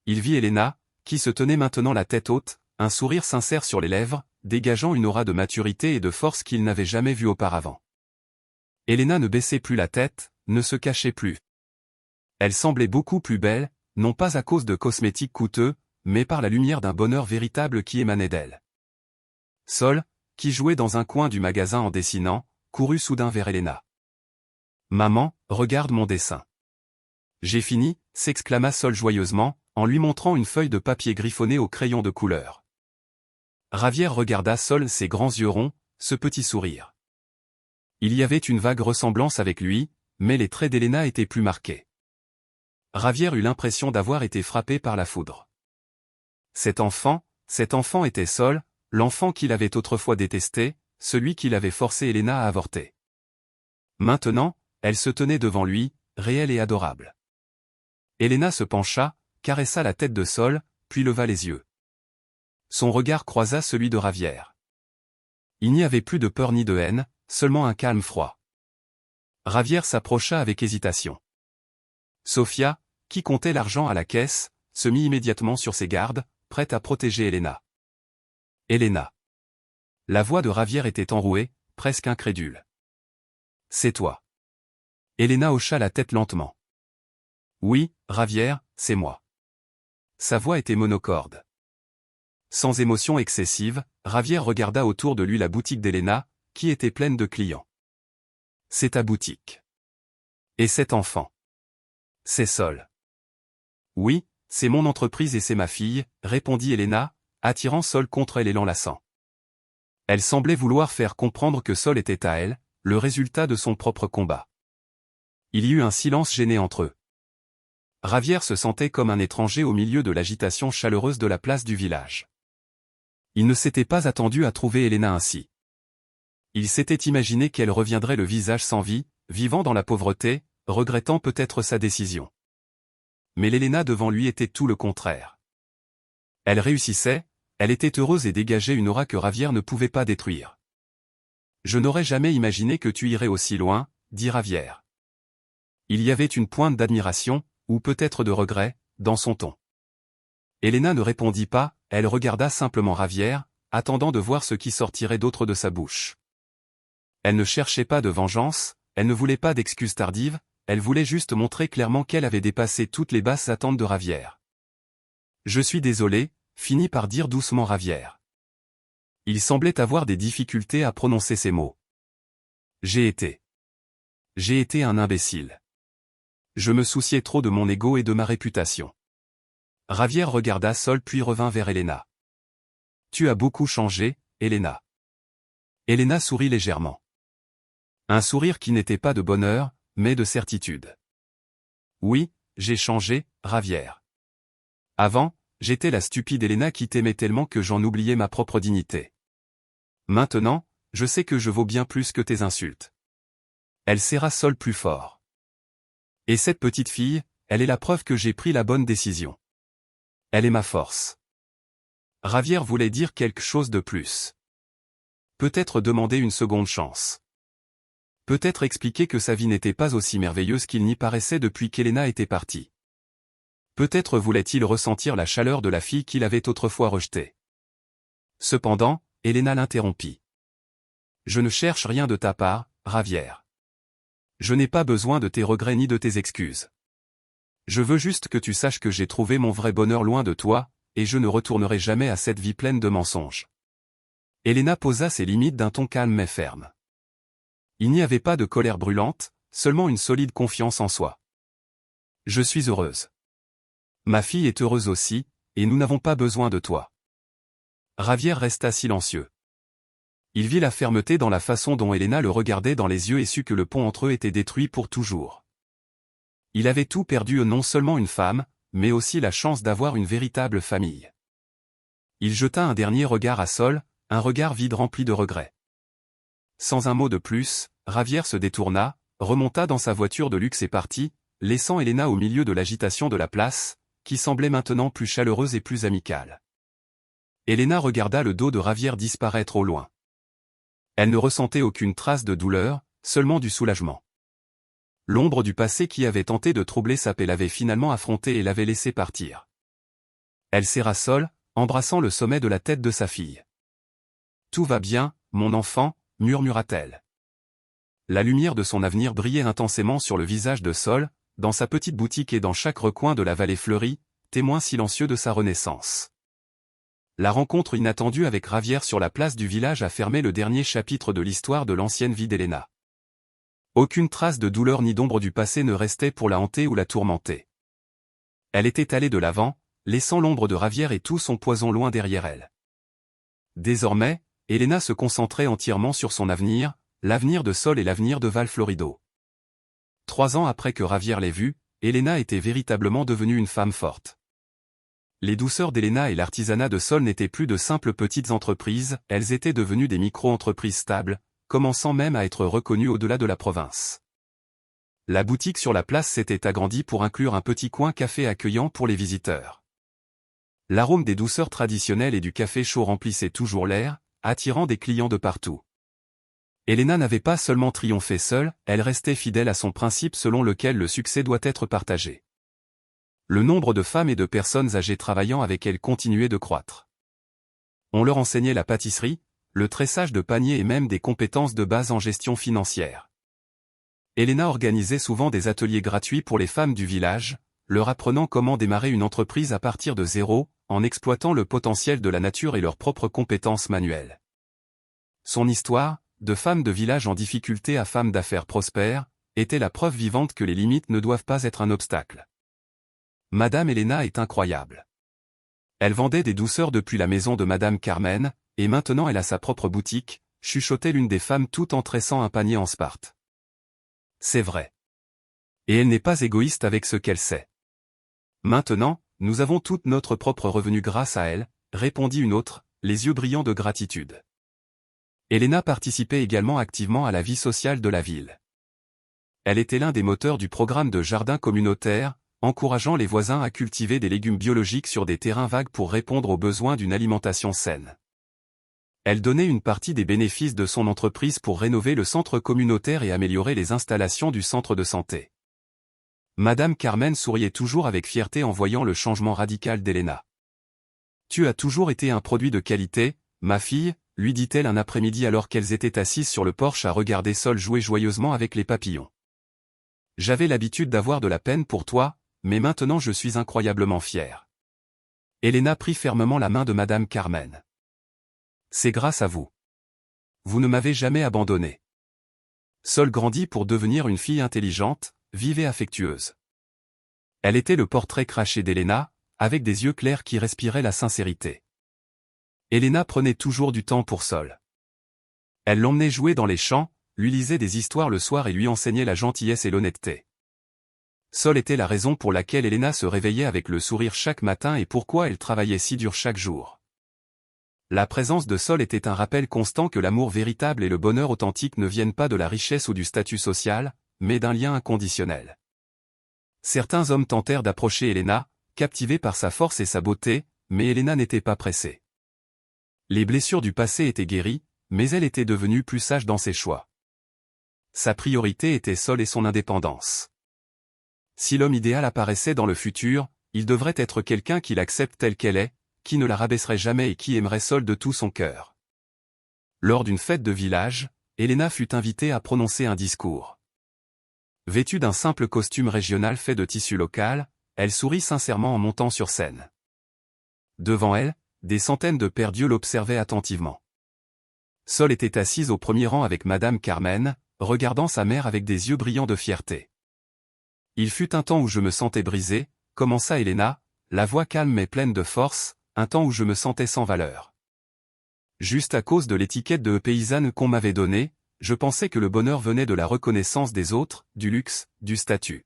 Il vit Elena, qui se tenait maintenant la tête haute, un sourire sincère sur les lèvres, dégageant une aura de maturité et de force qu'il n'avait jamais vue auparavant. Elena ne baissait plus la tête, ne se cachait plus. Elle semblait beaucoup plus belle, non pas à cause de cosmétiques coûteux, mais par la lumière d'un bonheur véritable qui émanait d'elle. Sol, qui jouait dans un coin du magasin en dessinant, courut soudain vers Elena. « Maman, regarde mon dessin. »« J'ai fini » s'exclama Sol joyeusement, en lui montrant une feuille de papier griffonnée au crayon de couleur. Javier regarda Sol ses grands yeux ronds, ce petit sourire. Il y avait une vague ressemblance avec lui, mais les traits d'Elena étaient plus marqués. Javier eut l'impression d'avoir été frappé par la foudre. Cet enfant était Sol, l'enfant qu'il avait autrefois détesté, celui qui l'avait forcé Elena à avorter. Maintenant, elle se tenait devant lui, réelle et adorable. Elena se pencha, caressa la tête de Sol, puis leva les yeux. Son regard croisa celui de Javier. Il n'y avait plus de peur ni de haine, seulement un calme froid. Javier s'approcha avec hésitation. Sofia, qui comptait l'argent à la caisse, se mit immédiatement sur ses gardes, prête à protéger Elena. Elena. La voix de Javier était enrouée, presque incrédule. C'est toi. Elena hocha la tête lentement. Oui, Javier, c'est moi. Sa voix était monocorde. Sans émotion excessive, Javier regarda autour de lui la boutique d'Elena, qui était pleine de clients. C'est ta boutique. Et cet enfant. C'est Sol. Oui, c'est mon entreprise et c'est ma fille, répondit Elena, attirant Sol contre elle et l'enlaçant. Elle semblait vouloir faire comprendre que Sol était à elle, le résultat de son propre combat. Il y eut un silence gêné entre eux. Javier se sentait comme un étranger au milieu de l'agitation chaleureuse de la place du village. Il ne s'était pas attendu à trouver Elena ainsi. Il s'était imaginé qu'elle reviendrait le visage sans vie, vivant dans la pauvreté, regrettant peut-être sa décision. Mais l'Elena devant lui était tout le contraire. Elle réussissait, elle était heureuse et dégageait une aura que Javier ne pouvait pas détruire. « Je n'aurais jamais imaginé que tu irais aussi loin, » dit Javier. Il y avait une pointe d'admiration, ou peut-être de regret, dans son ton. Elena ne répondit pas, elle regarda simplement Javier, attendant de voir ce qui sortirait d'autre de sa bouche. Elle ne cherchait pas de vengeance, elle ne voulait pas d'excuses tardives, elle voulait juste montrer clairement qu'elle avait dépassé toutes les basses attentes de Javier. « Je suis désolé », finit par dire doucement Javier. Il semblait avoir des difficultés à prononcer ces mots. J'ai été un imbécile. Je me souciais trop de mon ego et de ma réputation. Javier regarda Sol puis revint vers Elena. Tu as beaucoup changé, Elena. Elena sourit légèrement. Un sourire qui n'était pas de bonheur, mais de certitude. Oui, j'ai changé, Javier. Avant, j'étais la stupide Elena qui t'aimait tellement que j'en oubliais ma propre dignité. Maintenant, je sais que je vaux bien plus que tes insultes. Elle serra Sol plus fort. Et cette petite fille, elle est la preuve que j'ai pris la bonne décision. Elle est ma force. Javier voulait dire quelque chose de plus. Peut-être demander une seconde chance. Peut-être expliquer que sa vie n'était pas aussi merveilleuse qu'il n'y paraissait depuis qu'Elena était partie. Peut-être voulait-il ressentir la chaleur de la fille qu'il avait autrefois rejetée. Cependant, Elena l'interrompit. Je ne cherche rien de ta part, Javier. Je n'ai pas besoin de tes regrets ni de tes excuses. Je veux juste que tu saches que j'ai trouvé mon vrai bonheur loin de toi, et je ne retournerai jamais à cette vie pleine de mensonges. Elena posa ses limites d'un ton calme mais ferme. Il n'y avait pas de colère brûlante, seulement une solide confiance en soi. Je suis heureuse. Ma fille est heureuse aussi, et nous n'avons pas besoin de toi. Javier resta silencieux. Il vit la fermeté dans la façon dont Elena le regardait dans les yeux et sut que le pont entre eux était détruit pour toujours. Il avait tout perdu, non seulement une femme, mais aussi la chance d'avoir une véritable famille. Il jeta un dernier regard à Sol, un regard vide rempli de regrets. Sans un mot de plus, Javier se détourna, remonta dans sa voiture de luxe et partit, laissant Elena au milieu de l'agitation de la place, qui semblait maintenant plus chaleureuse et plus amicale. Elena regarda le dos de Javier disparaître au loin. Elle ne ressentait aucune trace de douleur, seulement du soulagement. L'ombre du passé qui avait tenté de troubler sa paix l'avait finalement affrontée et l'avait laissé partir. Elle serra Sol, embrassant le sommet de la tête de sa fille. « Tout va bien, mon enfant », murmura-t-elle. La lumière de son avenir brillait intensément sur le visage de Sol, dans sa petite boutique et dans chaque recoin de la vallée fleurie, témoin silencieux de sa renaissance. La rencontre inattendue avec Javier sur la place du village a fermé le dernier chapitre de l'histoire de l'ancienne vie d'Elena. Aucune trace de douleur ni d'ombre du passé ne restait pour la hanter ou la tourmenter. Elle était allée de l'avant, laissant l'ombre de Javier et tout son poison loin derrière elle. Désormais, Elena se concentrait entièrement sur son avenir, l'avenir de Sol et l'avenir de Val Florido. 3 ans après que Javier l'ait vue, Elena était véritablement devenue une femme forte. Les douceurs d'Elena et l'artisanat de Sol n'étaient plus de simples petites entreprises, elles étaient devenues des micro-entreprises stables, commençant même à être reconnues au-delà de la province. La boutique sur la place s'était agrandie pour inclure un petit coin café accueillant pour les visiteurs. L'arôme des douceurs traditionnelles et du café chaud remplissait toujours l'air, attirant des clients de partout. Elena n'avait pas seulement triomphé seule, elle restait fidèle à son principe selon lequel le succès doit être partagé. Le nombre de femmes et de personnes âgées travaillant avec elle continuait de croître. On leur enseignait la pâtisserie, le tressage de paniers et même des compétences de base en gestion financière. Elena organisait souvent des ateliers gratuits pour les femmes du village, leur apprenant comment démarrer une entreprise à partir de zéro, en exploitant le potentiel de la nature et leurs propres compétences manuelles. Son histoire, de femme de village en difficulté à femme d'affaires prospère, était la preuve vivante que les limites ne doivent pas être un obstacle. Madame Elena est incroyable. Elle vendait des douceurs depuis la maison de Madame Carmen, et maintenant elle a sa propre boutique, chuchotait l'une des femmes tout en tressant un panier en Sparte. C'est vrai. Et elle n'est pas égoïste avec ce qu'elle sait. Maintenant, nous avons tout notre propre revenu grâce à elle, répondit une autre, les yeux brillants de gratitude. Elena participait également activement à la vie sociale de la ville. Elle était l'un des moteurs du programme de jardin communautaire, encourageant les voisins à cultiver des légumes biologiques sur des terrains vagues pour répondre aux besoins d'une alimentation saine. Elle donnait une partie des bénéfices de son entreprise pour rénover le centre communautaire et améliorer les installations du centre de santé. Madame Carmen souriait toujours avec fierté en voyant le changement radical d'Elena. « Tu as toujours été un produit de qualité, ma fille », lui dit-elle un après-midi alors qu'elles étaient assises sur le porche à regarder Sol jouer joyeusement avec les papillons. « J'avais l'habitude d'avoir de la peine pour toi, mais maintenant je suis incroyablement fière. » Elena prit fermement la main de Madame Carmen. « C'est grâce à vous. Vous ne m'avez jamais abandonné. » Sol grandit pour devenir une fille intelligente, vive et affectueuse. Elle était le portrait craché d'Elena, avec des yeux clairs qui respiraient la sincérité. Elena prenait toujours du temps pour Sol. Elle l'emmenait jouer dans les champs, lui lisait des histoires le soir et lui enseignait la gentillesse et l'honnêteté. Sol était la raison pour laquelle Elena se réveillait avec le sourire chaque matin et pourquoi elle travaillait si dur chaque jour. La présence de Sol était un rappel constant que l'amour véritable et le bonheur authentique ne viennent pas de la richesse ou du statut social, mais d'un lien inconditionnel. Certains hommes tentèrent d'approcher Elena, captivés par sa force et sa beauté, mais Elena n'était pas pressée. Les blessures du passé étaient guéries, mais elle était devenue plus sage dans ses choix. Sa priorité était Sol et son indépendance. Si l'homme idéal apparaissait dans le futur, il devrait être quelqu'un qui l'accepte telle qu'elle est, qui ne la rabaisserait jamais et qui aimerait Sol de tout son cœur. Lors d'une fête de village, Elena fut invitée à prononcer un discours. Vêtue d'un simple costume régional fait de tissu local, elle sourit sincèrement en montant sur scène. Devant elle, des centaines de pères Dieu l'observaient attentivement. Sol était assise au premier rang avec Madame Carmen, regardant sa mère avec des yeux brillants de fierté. « Il fut un temps où je me sentais brisée », commença Elena, la voix calme mais pleine de force, un temps où je me sentais sans valeur. Juste à cause de l'étiquette de paysanne qu'on m'avait donnée, je pensais que le bonheur venait de la reconnaissance des autres, du luxe, du statut.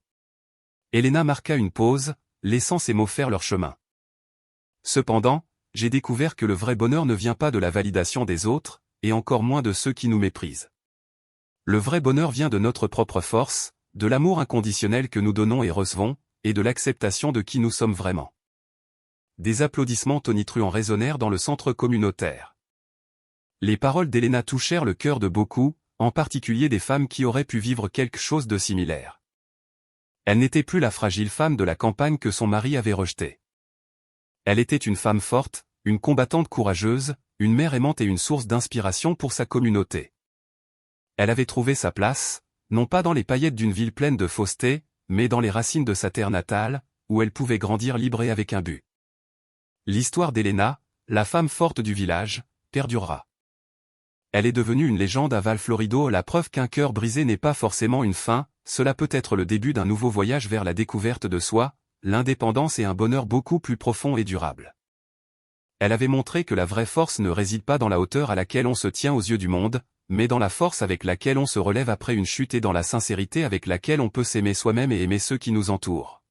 Elena marqua une pause, laissant ses mots faire leur chemin. Cependant, j'ai découvert que le vrai bonheur ne vient pas de la validation des autres, et encore moins de ceux qui nous méprisent. Le vrai bonheur vient de notre propre force, de l'amour inconditionnel que nous donnons et recevons, et de l'acceptation de qui nous sommes vraiment. Des applaudissements tonitruants résonnèrent dans le centre communautaire. Les paroles d'Elena touchèrent le cœur de beaucoup, en particulier des femmes qui auraient pu vivre quelque chose de similaire. Elle n'était plus la fragile femme de la campagne que son mari avait rejetée. Elle était une femme forte, une combattante courageuse, une mère aimante et une source d'inspiration pour sa communauté. Elle avait trouvé sa place, non pas dans les paillettes d'une ville pleine de fausseté, mais dans les racines de sa terre natale, où elle pouvait grandir libre et avec un but. L'histoire d'Elena, la femme forte du village, perdurera. Elle est devenue une légende à Val Florido, la preuve qu'un cœur brisé n'est pas forcément une fin, cela peut être le début d'un nouveau voyage vers la découverte de soi, l'indépendance et un bonheur beaucoup plus profond et durable. Elle avait montré que la vraie force ne réside pas dans la hauteur à laquelle on se tient aux yeux du monde, mais dans la force avec laquelle on se relève après une chute et dans la sincérité avec laquelle on peut s'aimer soi-même et aimer ceux qui nous entourent.